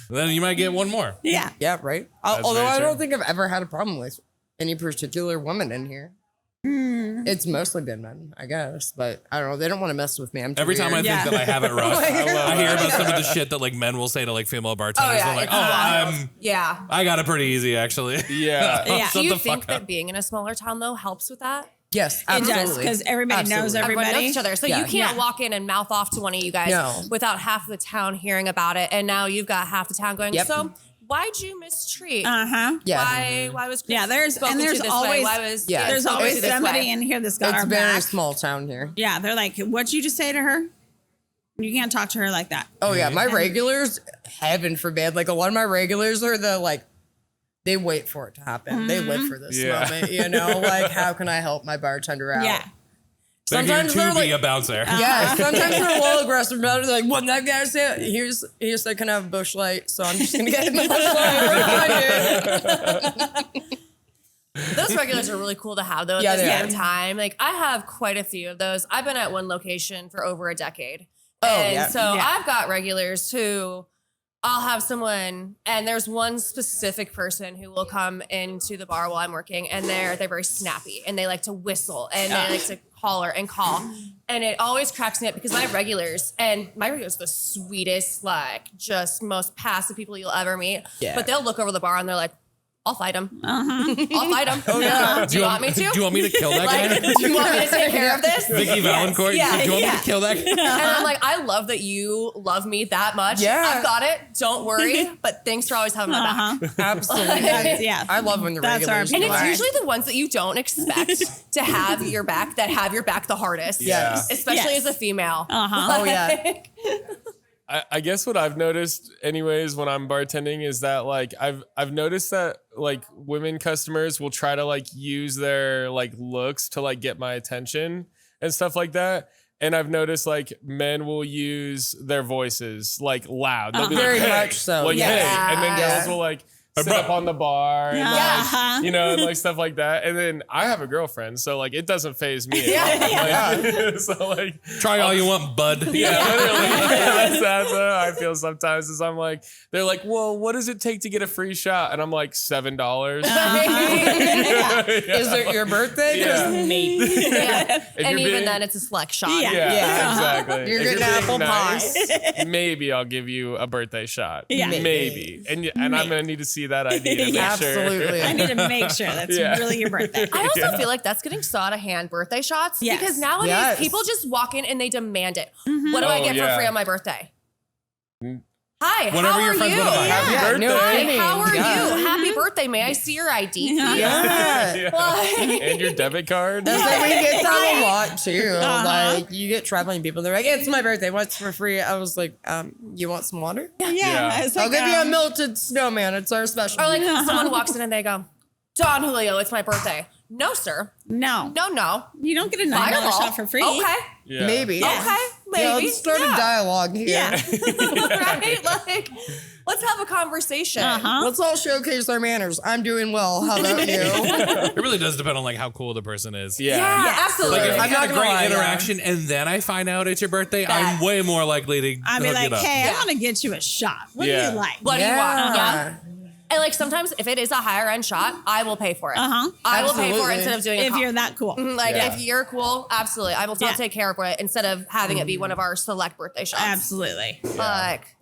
Then you might get one more. Yeah. Yeah, right. Although I don't think I've ever had a problem with any particular woman in here. It's mostly been men, I guess, but I don't know. They don't want to mess with me. I'm too Every time I weird. think that I have it rough, I hear about some of the shit that like men will say to like female bartenders. They're like, I got it pretty easy actually. Yeah. Shut Do you the think fuck that up. being in a smaller town though helps with that? Yes, It absolutely. does because everybody knows Everyone everybody. knows each other. So Yeah. you can't walk in and mouth off to one of you guys No. without half the town hearing about it. And now you've got half the town going, Yep. so why'd you mistreat? Uh-huh. Yeah. Why was Chris Yeah, there's spoken to this always way? Why was Yeah. there's spoken always to this somebody way? in here that's got It's our very back. small town here. Yeah, they're like, "What'd you just say to her? You can't talk to her like that." Oh yeah, my regulars, heaven forbid. Like a lot of my regulars are they wait for it to happen. They live for this moment, Like, how can I help my bartender out? Yeah. They're here Sometimes they're to be like, a bouncer. yeah. Sometimes they're a little aggressive about it. They're like, "What that guy said? Here's I can have a bush light, so I'm just gonna get in the bush light." Those regulars are really cool to have though Yeah, at the they same are. time. Like I have quite a few of those. I've been at one location for over a decade. Oh, and yeah. so I've got regulars who I'll have someone, and there's one specific person who will come into the bar while I'm working, and they're very snappy, and they like to whistle, and they like to holler and call, and it always cracks me up because my regulars are the sweetest, like just most passive people you'll ever meet. Yeah. But they'll look over the bar and they're like, "I'll fight him. I'll fight him. Oh yeah. Do you want me to? Do you want me to kill that Like, guy? do you want me to take care of this?" Vicky Valancourt? Yeah, Do you want me to kill that guy? And I'm like, I love that you love me that much. Yeah. I've got it. Don't worry. But thanks for always having my back. Absolutely. Yeah. I love when the That's our regulars. And do it's that. usually the ones that you don't expect to have your back that have your back the hardest. Yes. Especially Yes. as a female. Oh yeah. I guess what I've noticed anyways when I'm bartending is that like I've noticed that like women customers will try to like use their like looks to like get my attention and stuff like that. And I've noticed like men will use their voices like loud. They'll be like, Very "Hey," much so. like, Yes. "Hey," and then girls will like sit up on the bar and like, and like stuff like that. And then I have a girlfriend, so like it doesn't faze me at all. Like, so like Try all you want, bud. yeah, literally. That's how I feel sometimes. Is I'm like, they're like, "Well, what does it take to get a free shot?" And I'm like, $7. Is it your birthday? 'Cause Yeah. maybe. Yeah. If And you're even being- then, it's a select shot. Yeah, Yeah. exactly. You're If getting being apple pie. maybe I'll give you a birthday shot. Yeah. Maybe. And I'm gonna need to see that ID to make Absolutely. I need to make sure that's Yeah. really your birthday. I also feel like that's getting so out of hand, birthday shots. Yes. Because nowadays Yes. people just walk in and they demand it. What do I Oh, get yeah. for free on my birthday? Hi, Whenever how your are friends you? want to buy Happy Yeah, birthday. no Hi, kidding. how are Yeah. you? Happy birthday. May I see your ID? please? Yeah. Yeah. Like- And your debit card. That's like we get that a lot too. Like you get traveling people, they're like, "It's my birthday. What's for free?" I was like, "You want some water? Yeah. It's I'll like, give you a melted snowman. It's our special." Or like someone walks in and they go, "Don Julio, it's my birthday." No, sir. no, No. you don't get a $9 Fireball. shot for free. Okay. Yeah. maybe. Okay. Maybe. Yeah, let's start a dialogue here. Yeah. Right? Like, let's have a conversation. Let's all showcase our manners. I'm doing well. How about you? It really does depend on like how cool the person is. Yeah. Yeah, absolutely. Like if I'm we not had a gonna great lie, yeah. interaction and then I find out it's your birthday, I'm way more likely to I'd be hook like, it up. "Hey, Yeah. I want to get you a shot. What do Yeah. you like?" What do you want? Yeah. Yeah. And like sometimes if it is a higher end shot, I will pay for it. I will pay for Absolutely. it instead of doing If a you're that cool. like Yeah. if you're cool, absolutely. I will still Yeah. take care of it instead of having it be one of our select birthday shots. Absolutely. Like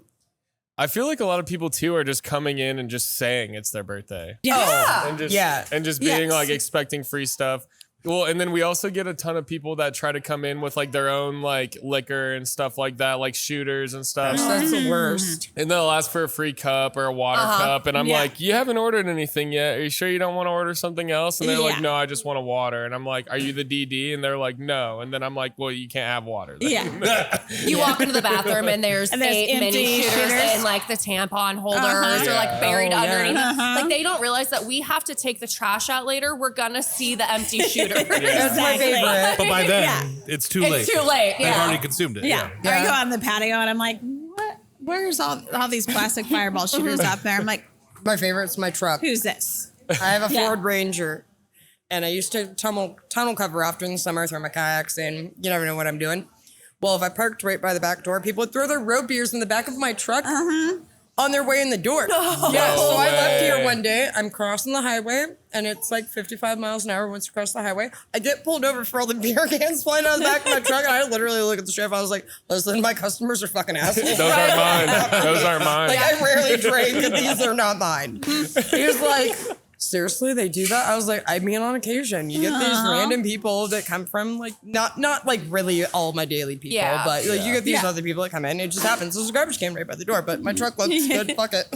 I feel like a lot of people too are just coming in and just saying it's their birthday. Yeah. And just, Yeah. and just being Yes. like expecting free stuff. Well, and then we also get a ton of people that try to come in with like their own like liquor and stuff like that, like shooters and stuff. That's the worst. And they'll ask for a free cup or a water cup. And I'm Yeah. like, you haven't ordered anything yet. Are you sure you don't want to order something else? And they're like, Yeah. no, I just want a water. And I'm like, are you the DD? And they're like, no. And then I'm like, well, you can't have water then. Yeah. You walk into the bathroom and there's And there's 8 empty mini shooters shooters. and like the tampon holders Uh-huh. are like buried Oh, yeah. underneath. Like they don't realize that we have to take the trash out later. We're gonna see the empty shooter. That's my Exactly. favorite. But by then, Yeah. it's too late. It's too late. They've Yeah. already consumed it. Yeah. Yeah. I go on the patio and I'm like, what? Where's all these plastic fireball shooters out there? I'm like, My favorite's my truck. who's this? I have a Yeah. Ford Ranger, and I used to tunnel cover off during the summer, throw my kayaks in. You never know what I'm doing. Well, if I parked right by the back door, people would throw their road beers in the back of my truck on their way in the door. Yeah, so I left here way. one day. I'm crossing the highway, and it's like 55 miles an hour once you cross the highway. I get pulled over for all the beer cans flying out of the back of my truck, and I literally look at the sheriff. I was like, listen, my customers are fucking assholes. Those aren't mine. Those aren't mine. Like, I rarely drink, and these are not mine. He was like, seriously, they do that? I was like, I mean, on occasion, you get these random people that come from, like, not like really all my daily people, Yeah. but like you get these Yeah. other people that come in. It just happens. There's a garbage can right by the door, but my truck looks good. Fuck it.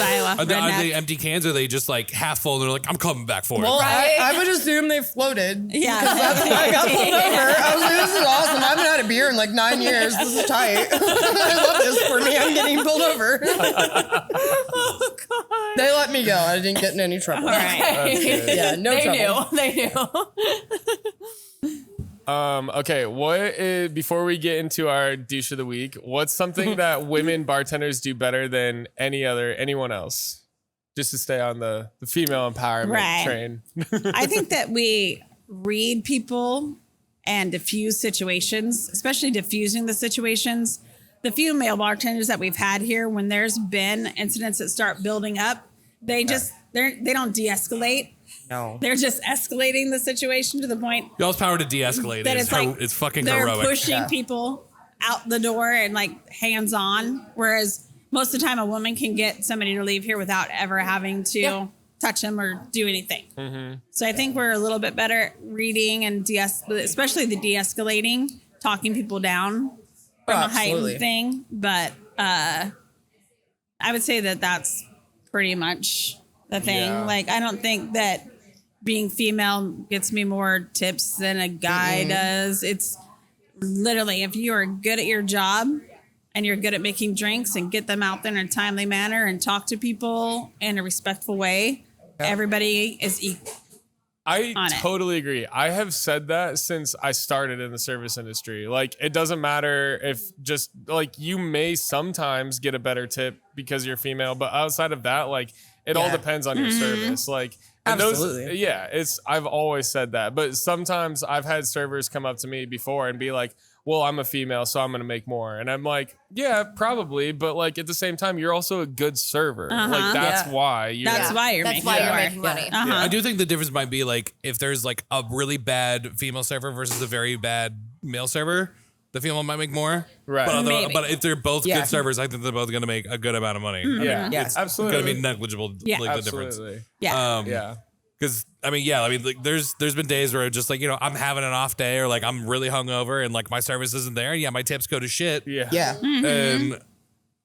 Iowa. Are they redneck. empty cans or are they just like half full and they're like, I'm coming back for it? Well, Right? I would assume they floated. Yeah. That's why I got pulled over. I was like, this is awesome. I haven't had a beer in like 9 years. This is tight. I love this for me. I'm getting pulled over. Oh, God. They let me go. I didn't get in any trouble. All right. Yeah, no They trouble. knew. They knew. Okay, what is, before we get into our douche of the week, what's something that women bartenders do better than anyone else? Just to stay on the female empowerment Right. train. I think that we read people and diffuse situations, especially diffusing the situations. The few male bartenders that we've had here, when there's been incidents that start building up, they don't de-escalate. No. They're just escalating the situation to the point Y'all's power to de-escalate that is it's fucking they're heroic. pushing people out the door and like hands on. Whereas most of the time a woman can get somebody to leave here without ever having to touch them or do anything. So I think we're a little bit better at reading and especially the de-escalating, talking people down from a absolutely. heightened thing. But I would say that that's pretty much the thing. Yeah. Like, I don't think that being female gets me more tips than a guy does. It's literally, if you are good at your job and you're good at making drinks and get them out there in a timely manner and talk to people in a respectful way, everybody is equal. I on it. totally agree. I have said that since I started in the service industry. Like, it doesn't matter if just like you may sometimes get a better tip because you're female, but outside of that, like it all Yeah. depends on your service. Like, and Absolutely. I've always said that, but sometimes I've had servers come up to me before and be like, well, I'm a female, so I'm going to make more. And I'm like, yeah, probably. But like at the same time, you're also a good server. Like that's Yeah. why you're That's why you're That's making why you're more. making money. Uh-huh. I do think the difference might be like if there's like a really bad female server versus a very bad male server, the female might make more. Right. Maybe. But if they're both Yeah. good servers, I think they're both going to make a good amount of money. Yeah, Yeah. It's absolutely. going to be negligible. Yeah. like, the difference. Absolutely. Yeah. Yeah. Because like there's been days where just like I'm having an off day or like I'm really hungover and like my service isn't there. Yeah, my tips go to shit. Yeah. Yeah. And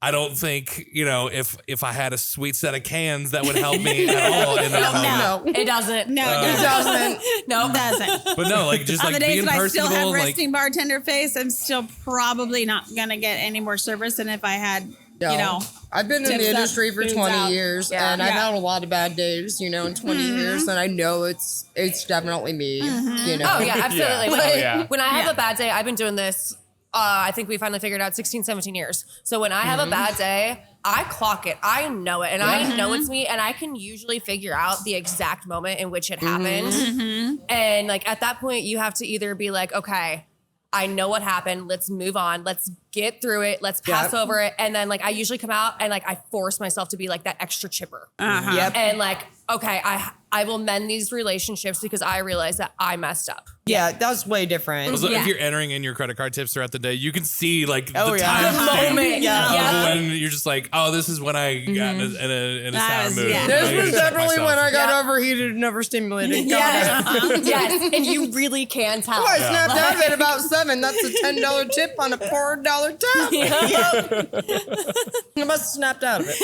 I don't think if I had a sweet set of cans that would help me at all in that moment. No. It doesn't. No, It doesn't. no, it doesn't. But no, like just On like the days being that I still have personable, like resting bartender face, I'm still probably not gonna get any more service than if I had, No. I've been in tips the up, industry for foods 20 out. years, Yeah. and I've Yeah. had a lot of bad days, in 20 years, and I know it's definitely me, Oh, yeah, absolutely. Yeah. When, Oh, yeah. when I have Yeah. a bad day, I've been doing this, I think we finally figured out 16, 17 years. So when I have a bad day, I clock it. I know it. And I know it's me. And I can usually figure out the exact moment in which it happened. And like at that point, you have to either be like, okay, I know what happened. Let's move on. Let's get through it. Let's pass Yep. over it. And then like I usually come out and like I force myself to be like that extra chipper. Yep. And like, okay, I will mend these relationships because I realize that I messed up. Yeah, that's way different. Also, Yeah. if you're entering in your credit card tips throughout the day, you can see like the Oh, yeah. time stamp moment. Yeah. of when you're just like, oh, this is when I got in a That sour is- mood. yeah. I This need was to check definitely myself. when I got Yeah. overheated and overstimulated. Yes. Yes. And you really can tell. Oh, I snapped out of it about 7. That's a $10 tip on a $4 tab. I must have snapped out of it.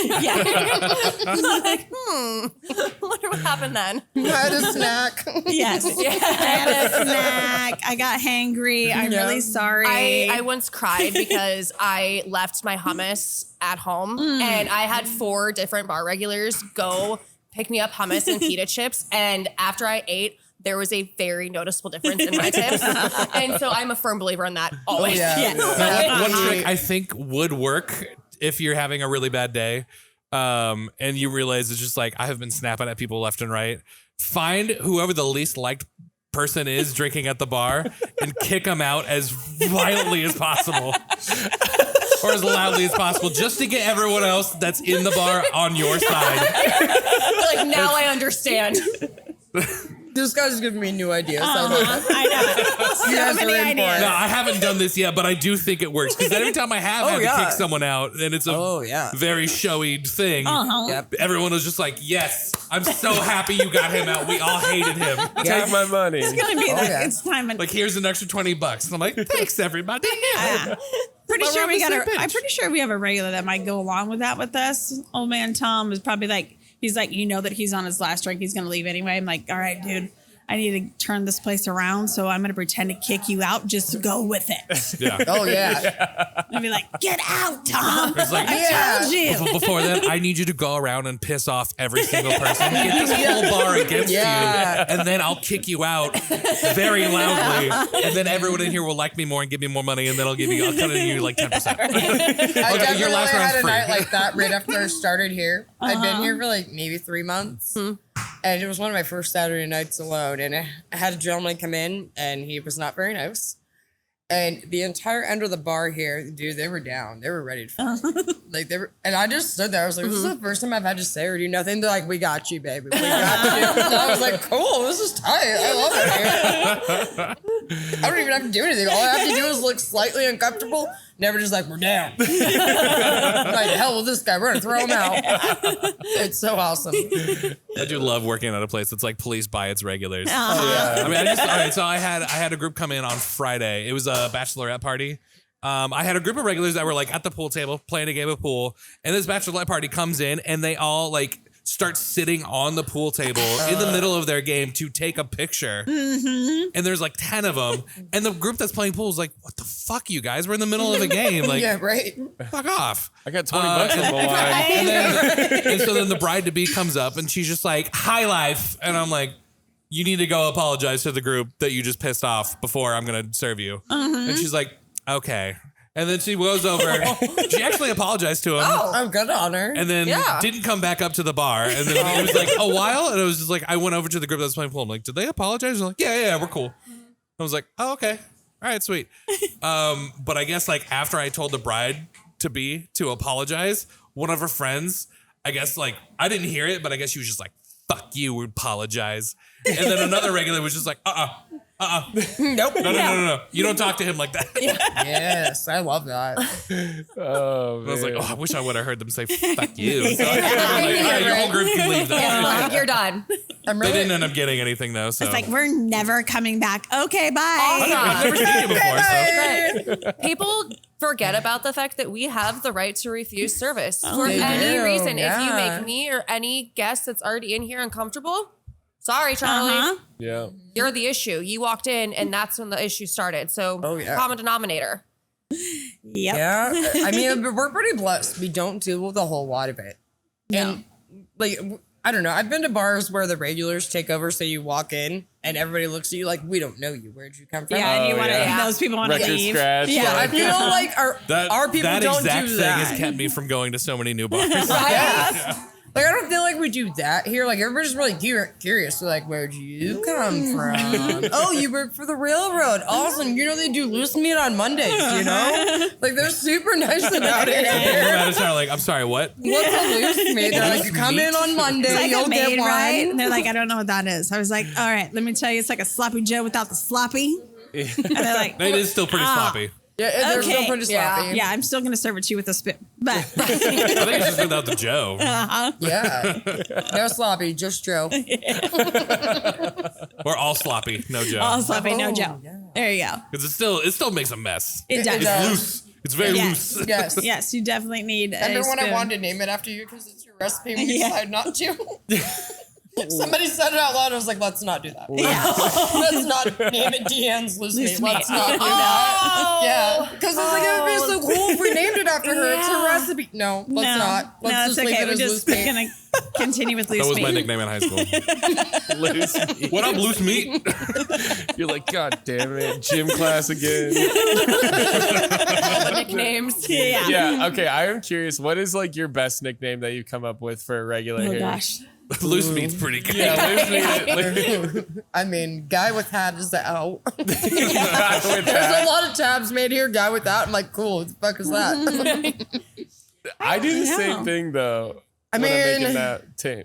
Wonder what happened then. I had a snack. Yes. I had a snack. I got hangry. I'm Yeah. really sorry. I once cried because I left my hummus at home and I had 4 different bar regulars go pick me up hummus and pita chips. And after I ate, there was a very noticeable difference in my tips. And so I'm a firm believer in that always. Yes. Now, one trick I think would work if you're having a really bad day, and you realize it's just like I have been snapping at people left and right. Find whoever the least liked person is drinking at the bar and kick them out as violently as possible. Or as loudly as possible, just to get everyone else that's in the bar on your side. Like now I understand. This guy's giving me new ideas. I love it. I know. You guys many are in for ideas. it. No, I haven't done this yet, but I do think it works. Because every time I have had yeah. to kick someone out, and it's a very showy thing, Yep. everyone was just like, yes, I'm so happy you got him out. We all hated him. Take my money. It's gonna be yeah. it's time. Like, here's an extra $20. And I'm like, thanks, everybody. Pretty But sure we're we on got the same I'm page. pretty sure we have a regular that might go along with that with us. Old man Tom is probably like, he's like, you know that he's on his last drink. He's gonna leave anyway. I'm like, all right, dude. I need to turn this place around, so I'm gonna pretend to kick you out. Just go with it. Yeah. Oh, yeah. And be like, get out, Tom. It's like, I told you. Before that, I need you to go around and piss off every single person. Get this whole bar against Yeah. you, and then I'll kick you out very loudly, and then everyone in here will like me more and give me more money, and then I'll cut in you like 10%. I Okay, definitely your last round's had a free. night like that right after I started here. I'd been here for like maybe 3 months. And it was one of my first Saturday nights alone. And I had a gentleman come in and he was not very nice. And the entire end of the bar here, dude, they were down. They were ready to fight. Like they were, and I just stood there. I was like, this is the first time I've had to say or do nothing. They're like, we got you, baby. We got you. And I was like, cool, this is tight. I love it here. I don't even have to do anything. All I have to do is look slightly uncomfortable. Never just like, we're down. Like, the hell with this guy. We're gonna throw him out. It's so awesome. I do love working at a place that's like policed by its regulars. Yeah. I mean, all right. So I had a group come in on Friday. It was a bachelorette party. I had a group of regulars that were like at the pool table playing a game of pool, and this bachelorette party comes in, and they all like start sitting on the pool table in the middle of their game to take a picture. And there's like 10 of them, and the group that's playing pool is like, "What the fuck, you guys? We're in the middle of a game. Like, Yeah, right. fuck off." I got 20 bucks on the line. And so then the bride to be comes up and she's just like, "High life," and I'm like, "You need to go apologize to the group that you just pissed off before I'm gonna serve you." And she's like, "Okay." And then she goes over. She actually apologized to him. I'm good on her. And then didn't come back up to the bar. And then it was like a while. And it was just like, I went over to the group that was playing pool. I'm like, did they apologize? They're like, yeah, we're cool. I was like, oh, okay. All right, sweet. But I guess like after I told the bride to apologize, one of her friends, I guess like, I didn't hear it, but I guess she was just like, fuck you, we apologize. And then another regular was just like, Nope. no. You don't talk to him like that. Yes, I love that. Oh, I was like, man. oh, I wish I would have heard them say, fuck you. So I was like, all right, your whole group can leave that. You're done. I'm They really, didn't end up getting anything though. So It's like, we're never coming back. Okay, bye. I've never seen you before. So. People forget about the fact that we have the right to refuse service for They any do, reason. If you yeah. make me or any guest that's already in here uncomfortable, sorry, Charlie. Yeah. You're the issue. You walked in and that's when the issue started. So common denominator. Yep. yeah. I mean, but we're pretty blessed. We don't deal with a whole lot of it. And like, I don't know. I've been to bars where the regulars take over. So you walk in and everybody looks at you like, we don't know you. Where'd you come from? Yeah, and you Oh, want to. yeah. Those people want to Record leave. scratch. Yeah, I feel like our people That don't exact do thing that. has kept me from going to so many new bars. Yeah. Like, I don't feel like we do that here. Like, everybody's really curious. So, like, where'd you come from? Oh, you work for the railroad. Awesome. You know, they do loose meat on Mondays, you know? Like, they're super nice about it. They're like, I'm sorry, what? What's a loose meat? They're like, you come in on Monday, It's like you'll a maid, get one. right? And they're like, I don't know what that is. I was like, all right, let me tell you, it's like a sloppy Joe without the sloppy. And they're like, It is still pretty sloppy. Yeah, they're still okay. pretty sloppy. Yeah, I'm still gonna serve it to you with a spoon, but I think it's just without the Joe. Yeah. No sloppy, just Joe. Or all sloppy, no Joe. all sloppy, no Joe. yeah. There you go. Because it still makes a mess. It does. It It's does. loose. It's very Yes. loose. Yes. Yes, you definitely need. Remember a when I spoon. wanted to name it after you because it's your recipe and you Yeah. decided not to? Somebody said it out loud. I was like, let's not do that. Yeah. Let's not name it Deanne's loose meat. Loose Let's meat. not do that. Yeah. Because I was like, it would be so cool if we named it after her. It's her recipe. No, let's not. Let's no, just it's leave okay. it We're as just loose meat. gonna continue with loose That was meat. my nickname in high school. Loose meat. What up, loose meat? You're like, God damn it, gym class again. All the nicknames. Yeah. Yeah. Okay. I am curious. What is like your best nickname that you've come up with for a regular? Oh hair? gosh. Loose meat's pretty good. Yeah. Loose meat. I mean, guy with hat is the L. With There's a that. lot of tabs made here. Guy with that. I'm like, cool. What the fuck is that? I do the know. same thing though. I when I'm mean- making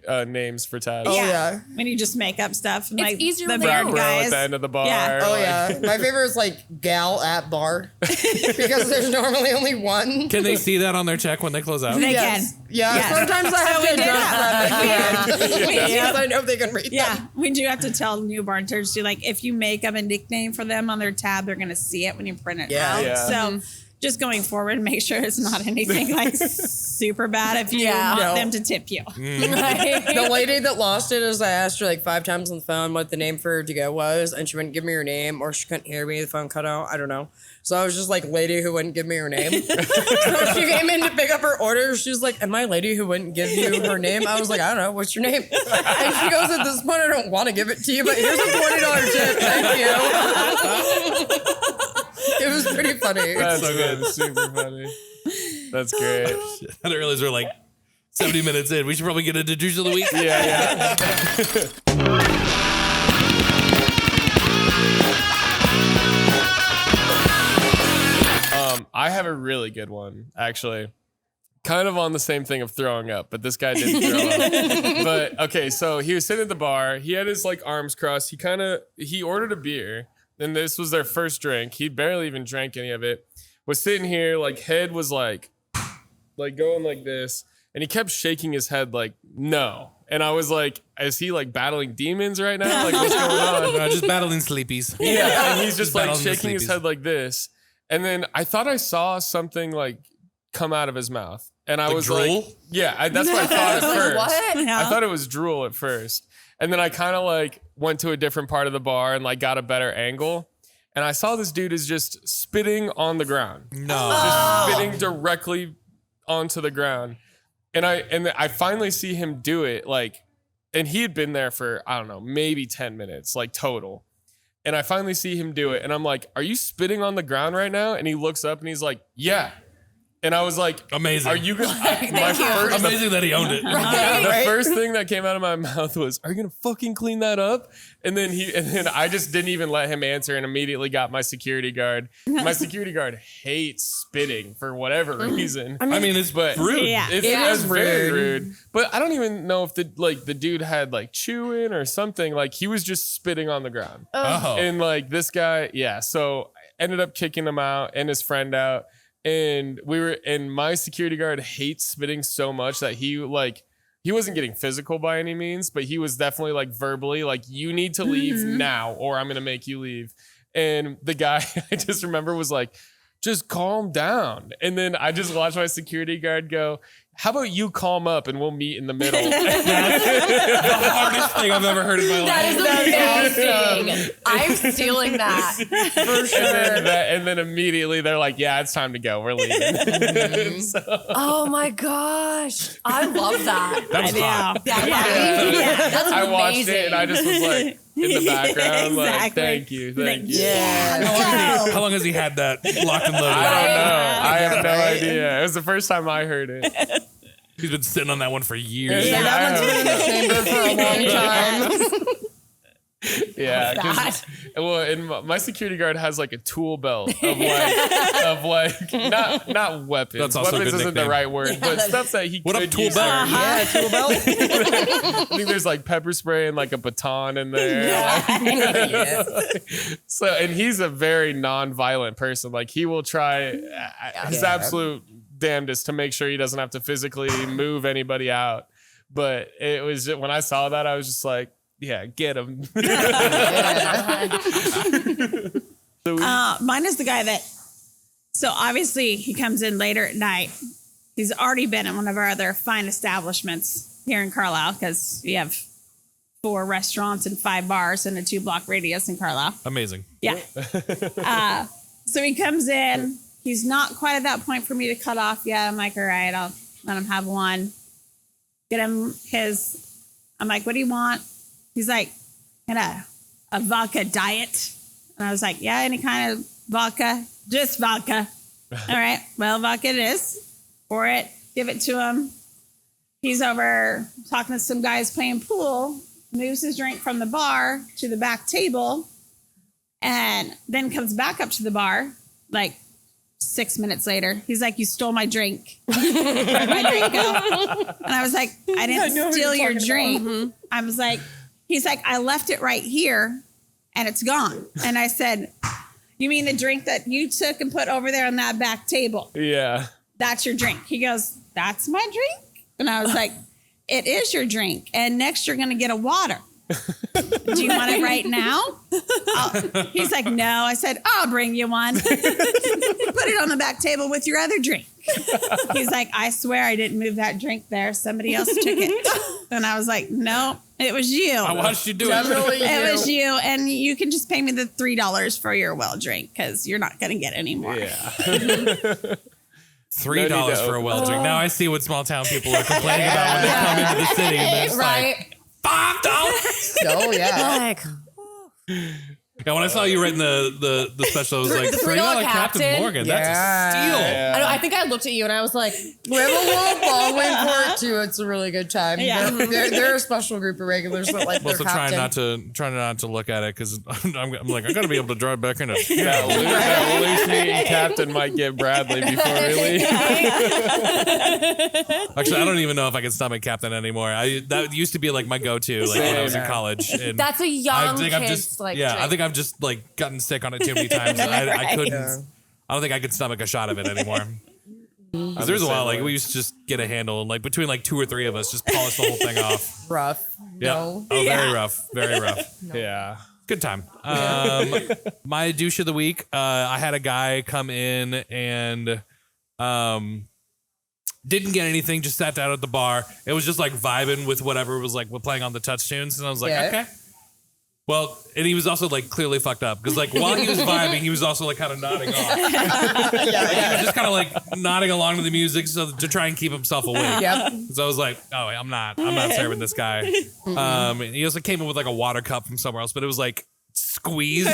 that names for tabs. Oh, yeah. When you just make up stuff. It's like easier the than bad Bro guys. at the end of the bar. Yeah. Oh, like- yeah. My favorite is like gal at bar because there's normally only one. Can they see that on their check when they close out? They Yes. can. Yeah, Yes. sometimes I have So to we did adjust that Yeah. because I know they can read Yeah, them. we do have to tell new bartenders to like if you make up a nickname for them on their tab, they're gonna see it when you print it Yeah. out. Yeah. So just going forward, make sure it's not anything like super bad if you Yeah. want No. them to tip you. The lady that lost it is I asked her like 5 times on the phone what the name for her to go was, and she wouldn't give me her name, or she couldn't hear me. The phone cut out. I don't know. So I was just like, lady who wouldn't give me her name. So she came in to pick up her order. She was like, am I lady who wouldn't give you her name? I was like, I don't know. What's your name? And she goes, at this point, I don't want to give it to you, but here's a $20 tip. Thank you. It was pretty funny. That's so good. good. Super funny. That's great. I didn't realize we're like 70 minutes in. We should probably get into Juice of the Week. Yeah. I have a really good one, actually. Kind of on the same thing of throwing up, but this guy didn't throw up. But okay, so he was sitting at the bar. He had his like arms crossed. He ordered a beer, and this was their first drink. He barely even drank any of it. Was sitting here, like head was like going like this, and he kept shaking his head like no. And I was like, is he like battling demons right now? Like what's going on? No, just battling sleepies. Yeah, and he's just like battling the shaking his sleepies. head like this. And then I thought I saw something like come out of his mouth. And I Like was drool? like, yeah, that's what I thought at first. What? Yeah. I thought it was drool at first. And then I kind of like went to a different part of the bar and like got a better angle. And I saw this dude is just spitting on the ground. No. Just spitting directly onto the ground. And I finally see him do it like, and he had been there for, I don't know, maybe 10 minutes, like total. And I finally see him do it. And I'm like, are you spitting on the ground right now? And he looks up and he's like, yeah. And I was like, Amazing. Are you gonna? Amazing that he owned it. The first thing that came out of my mouth was, "Are you gonna fucking clean that up?" And then I just didn't even let him answer, and immediately got my security guard. My security guard hates spitting for whatever reason. I mean, it's rude. Yeah. It's very rude. But I don't even know if the dude had like chewing or something. Like he was just spitting on the ground. Oh. And like this guy, yeah. So I ended up kicking him out and his friend out. And my security guard hates spitting so much that he wasn't getting physical by any means, but he was definitely like verbally like, you need to leave now or I'm going to make you leave. And the guy I just remember was like, just calm down. And then I just watched my security guard go, how about you calm up and we'll meet in the middle? The hardest thing I've ever heard in my life. That is amazing. I'm stealing that. For sure. And then immediately they're like, yeah, it's time to go. We're leaving. So, Oh my gosh. I love that. That was hot. Yeah, that's I amazing. watched it and I just was like in the background, like, Exactly. thank you. Yeah. How long has he had that locked and loaded? I don't know. I have no idea. It was the first time I heard it. He's been sitting on that one for years. Yeah, that one's been in the chamber for a long time. Yeah, 'cause- well, and my security guard has like a tool belt of not weapons. That's also a Weapons good isn't the nickname. right word, but stuff that he What up, could tool use belt? there. Yeah, tool belt. I think there's like pepper spray and like a baton in there. So, and he's a very non-violent person. Like he will try his absolute damnedest to make sure he doesn't have to physically move anybody out. But it was when I saw that, I was just like, yeah, get him. Mine is the guy that, so obviously he comes in later at night. He's already been at one of our other fine establishments here in Carlisle because we have 4 restaurants and 5 bars in a 2-block radius in Carlisle. Amazing. Yeah. So he comes in. He's not quite at that point for me to cut off yet. I'm like, all right, I'll let him have one. Get him I'm like, what do you want? He's like, get a vodka diet. And I was like, yeah, any kind of vodka, just vodka. All right, well, vodka it is. Pour it, give it to him. He's over talking to some guys playing pool, moves his drink from the bar to the back table, and then comes back up to the bar like 6 minutes later. He's like, you stole my drink. Where'd my drink go? And I was like, I didn't steal your drink. I was like, he's like, I left it right here and it's gone. And I said, you mean the drink that you took and put over there on that back table? Yeah. That's your drink. He goes, that's my drink? And I was like, it is your drink. And next you're going to get a water. Do you want it right now? He's like, no. I said, I'll bring you one. Put it on the back table with your other drink. He's like, I swear I didn't move that drink there. Somebody else took it. And I was like, no, it was you. I watched you do Definitely It was you. And you can just pay me the $3 for your well drink because you're not going to get any more. Yeah. $3 for a well drink. Now I see what small town people are complaining about when they come into the city. And they're just like, $5. Oh, yeah. Like, Yeah, when I saw you writing the special, I was like, the $3 $3 Captain Captain? Morgan. Yeah. That's a steal. I know, I think I looked at you and I was like, We have a little ball win for it too. It's a really good time. Yeah. They're a special group of regulars that like I'm their also captain. trying not to look at it because I'm like I gotta be able to drive back in it. That loose meat and Captain might get Bradley before we leave. Actually, I don't even know if I can stomach Captain anymore. That used to be like my go-to, like when I was in Same. college. And that's a I young think I've kid's just like I drink. think I've just like gotten sick on it too many times. I couldn't. Yeah. I don't think I could stomach a shot of it anymore. 'Cause there's a while like we used to just get a handle and like between like 2 or 3 of us just polish the whole thing off. Rough. Yeah. No. Oh, very rough. Very rough. Yeah. Good time. My douche of the week. I had a guy come in and didn't get anything. Just sat down at the bar. It was just like vibing with whatever was like playing on the touch tunes, and I was like, Yeah. okay. Well, and he was also like clearly fucked up because like while he was vibing, he was also like kind of nodding off. He was just kind of like nodding along to the music so to try and keep himself awake. Yep. So I was like, oh, I'm not serving this guy. And he also came in with like a water cup from somewhere else, but it was like squeezed.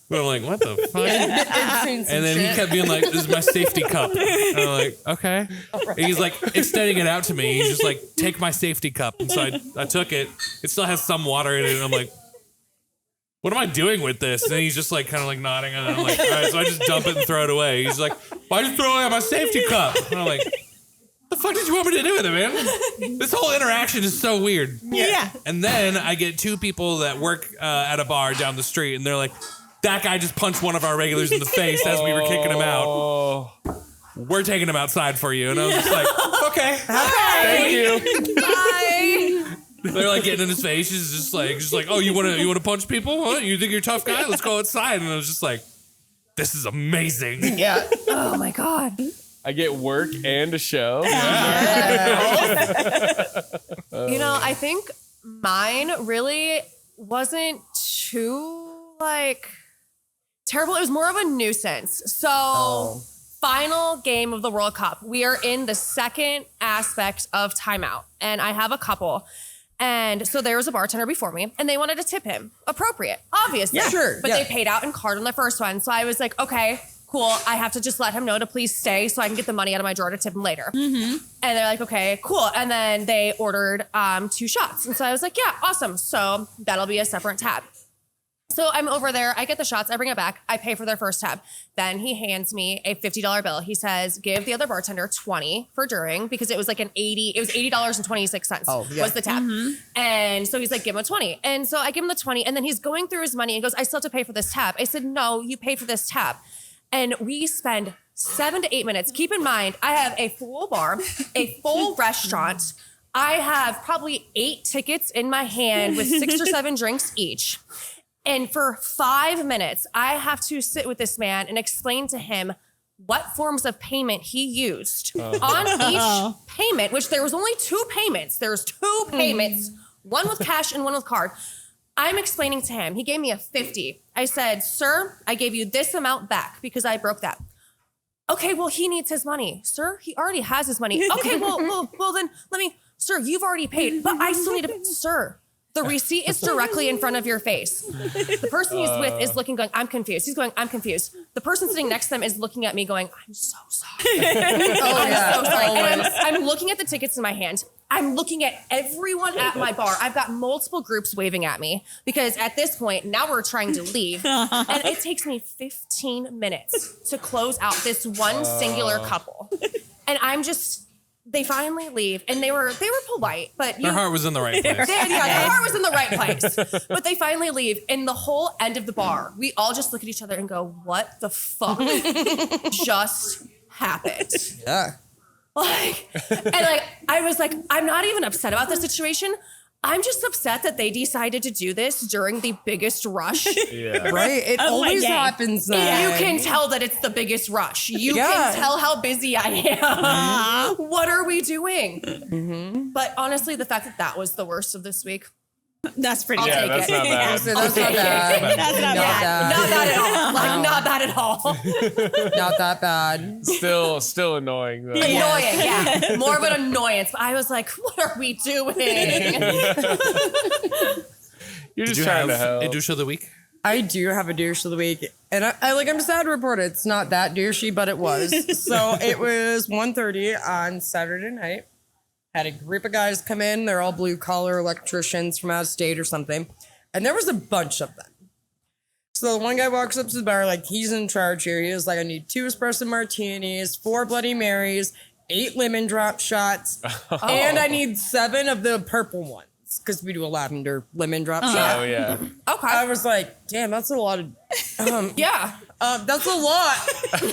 But I'm like, what the fuck? And then he kept being like, this is my safety cup. And I'm like, okay. And he's like extending it out to me. He's just like, take my safety cup. And so I took it. It still has some water in it. And I'm like, what am I doing with this? And then he's just like kind of like nodding. And I'm like, all right. So I just dump it and throw it away. He's like, why'd you throw away my safety cup? And I'm like, the fuck did you want me to do with it, man? This whole interaction is so weird. Yeah. And then I get 2 people that work at a bar down the street, and they're like, that guy just punched one of our regulars in the face as we were kicking him out. Oh, We're taking him outside for you. And I was just like, okay. thank you. Bye. They're like getting in his face. He's just like, oh, you want to punch people? Huh? You think you're a tough guy? Let's go outside. And I was just like, this is amazing. Yeah. Oh my God. I get work and a show. You know, I think mine really wasn't too like terrible. It was more of a nuisance. So final game of the World Cup. We are in the second aspect of timeout, and I have a couple. And so there was a bartender before me, and they wanted to tip him. Appropriate, obviously. Yeah, sure, But yeah. they paid out in card on the first one. So I was like, okay, cool. I have to just let him know to please stay so I can get the money out of my drawer to tip him later. And they're like, okay, cool. And then they ordered 2 shots. And so I was like, yeah, awesome. So that'll be a separate tab. So I'm over there. I get the shots. I bring it back. I pay for their first tab. Then he hands me a $50 bill. He says, give the other bartender $20 for during, because it was like it was $80.26 was the tab. And so he's like, give him a $20. And so I give him the $20, and then he's going through his money and goes, I still have to pay for this tab. I said, no, you pay for this tab. And we spend 7 to 8 minutes. Keep in mind, I have a full bar, a full restaurant. I have probably 8 tickets in my hand with 6 or 7 drinks each. And for 5 minutes, I have to sit with this man and explain to him what forms of payment he used on each payment, which there was only 2 payments. There's 2 payments, one with cash and one with card. I'm explaining to him. He gave me a 50. I said, sir, I gave you this amount back because I broke that. Okay, well, he needs his money. Sir, he already has his money. Okay, well, then let me, sir, you've already paid, but I still need to, sir. The receipt is directly in front of your face. The person he's with is looking, going, I'm confused. He's going, I'm confused. The person sitting next to them is looking at me going, I'm so sorry. I'm so sorry. And I'm looking at the tickets in my hand. I'm looking at everyone at my bar. I've got multiple groups waving at me because at this point, now we're trying to leave. And it takes me 15 minutes to close out this one singular couple. And I'm just... They finally leave, and they were polite, but Their heart was in the right place. their heart was in the right place. But they finally leave, and the whole end of the bar, we all just look at each other and go, "What the fuck just happened?" Yeah. I was like, I'm not even upset about the situation. I'm just upset that they decided to do this during the biggest rush. Yeah. Right? It always happens then. You can tell that it's the biggest rush. You can tell how busy I am. What are we doing? But honestly, the fact that that was the worst of this week. That's pretty I'll good. take that's it. not bad. That's not bad. That's not bad. Not bad at all. Like, not bad at all. Not that bad. Still annoying though. Annoying, yeah. More of an annoyance. But I was like, what are we doing? You're Did just you trying have to help. a douche of the week? I do have a douche of the week, and I'm sad to report it's not that douchey, but it was. So it was 1:30 on Saturday night. Had a group of guys come in. They're all blue collar electricians from out of state or something, and there was a bunch of them. So the one guy walks up to the bar like he's in charge here. He was like, I need 2 espresso martinis, 4 Bloody Marys, 8 lemon drop shots, and I need 7 of the purple ones. Because we do a lavender lemon drop shot. Oh yeah. Okay. I was like, damn, that's a lot of. Yeah. That's a lot. And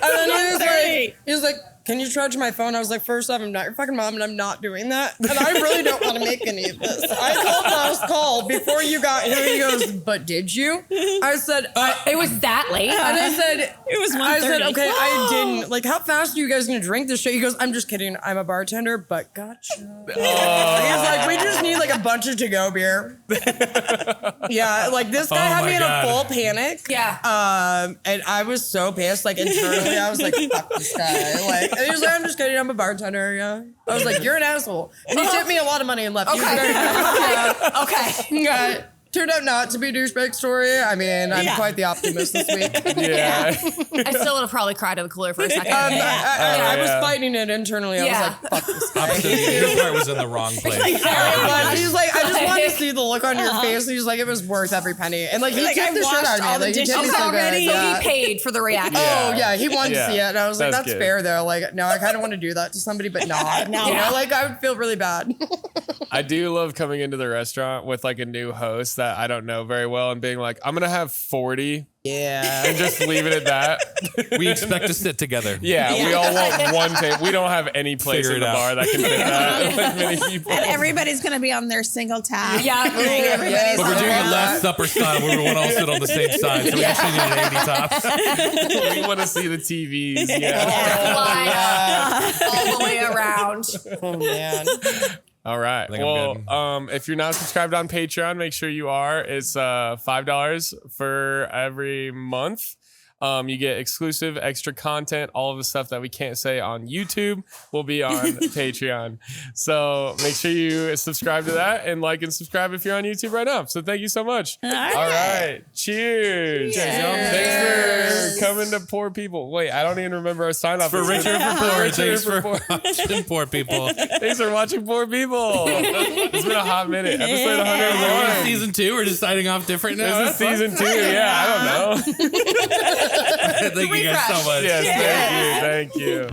then he was like, can you charge my phone? I was like, first off, I'm not your fucking mom, and I'm not doing that. And I really don't want to make any of this. I called last call before you got here. He goes, but did you? I said, It was that late. and I said, It was 1:30. I said, okay, I didn't. Like, how fast are you guys gonna drink this shit? He goes, I'm just kidding. I'm a bartender, but gotcha. He's like, we just need like a bunch of to-go beer. Yeah, like this guy had my me in God. a full panic. Yeah. And I was so pissed. Like internally, I was like, fuck this guy. Like, and he was like, I'm just kidding. I'm a bartender. Yeah. I was like, you're an asshole. And he tipped me a lot of money and left. He was very nice. Okay. Yeah. Turned out not to be a douchebag story. I mean, I'm quite the optimist this week. Yeah. I still would have probably cried in the cooler for a second. I was yeah. fighting it internally. I was Yeah. like, fuck this guy. Your heart was in the wrong place. But he's like, I just wanted to see the look on your face. He's like, it was worth every penny. And like, he Like, tipped I the shit out washed of all me. the Like, he dishes tipped me so already. good. So Yeah. he paid for the reaction. Oh yeah, he wanted to Yeah. see it, and I was like, That's "That's good. fair, though." Like, no, I kind of want to do that to somebody, but not. No. You know, like I would feel really bad. I do love coming into the restaurant with like a new host that I don't know very well and being like, I'm gonna have 40 Yeah. and just leave it at that. We expect to sit together. Yeah, we all want one table. We don't have any place Figure in it the out. bar that can fit that. Like many people. And everybody's going to be on their single tab. Yeah. Like, everybody's Yes. But we're doing Yeah. it Last Supper style where we want to all sit on the same side. So we actually need an 80 tops. We want to see the TVs. Yeah. Line up all the way around. Oh man. All right. think I'm Well, if you're not subscribed on Patreon, make sure you are. It's $5 for every month. You get exclusive extra content. All of the stuff that we can't say on YouTube will be on Patreon. So make sure you subscribe to that and like and subscribe if you're on YouTube right now. So thank you so much. All right. Cheers. Thanks for coming to Poor People. Wait, I don't even remember our sign off. For richer or for poor. Thanks for poor. watching Poor People. Thanks for watching Poor People. It's been a hot minute. Episode 101. Season 2, we're just signing off different now. This is season 2. Yeah, I don't know. Thank you guys so much. Yes, thank you.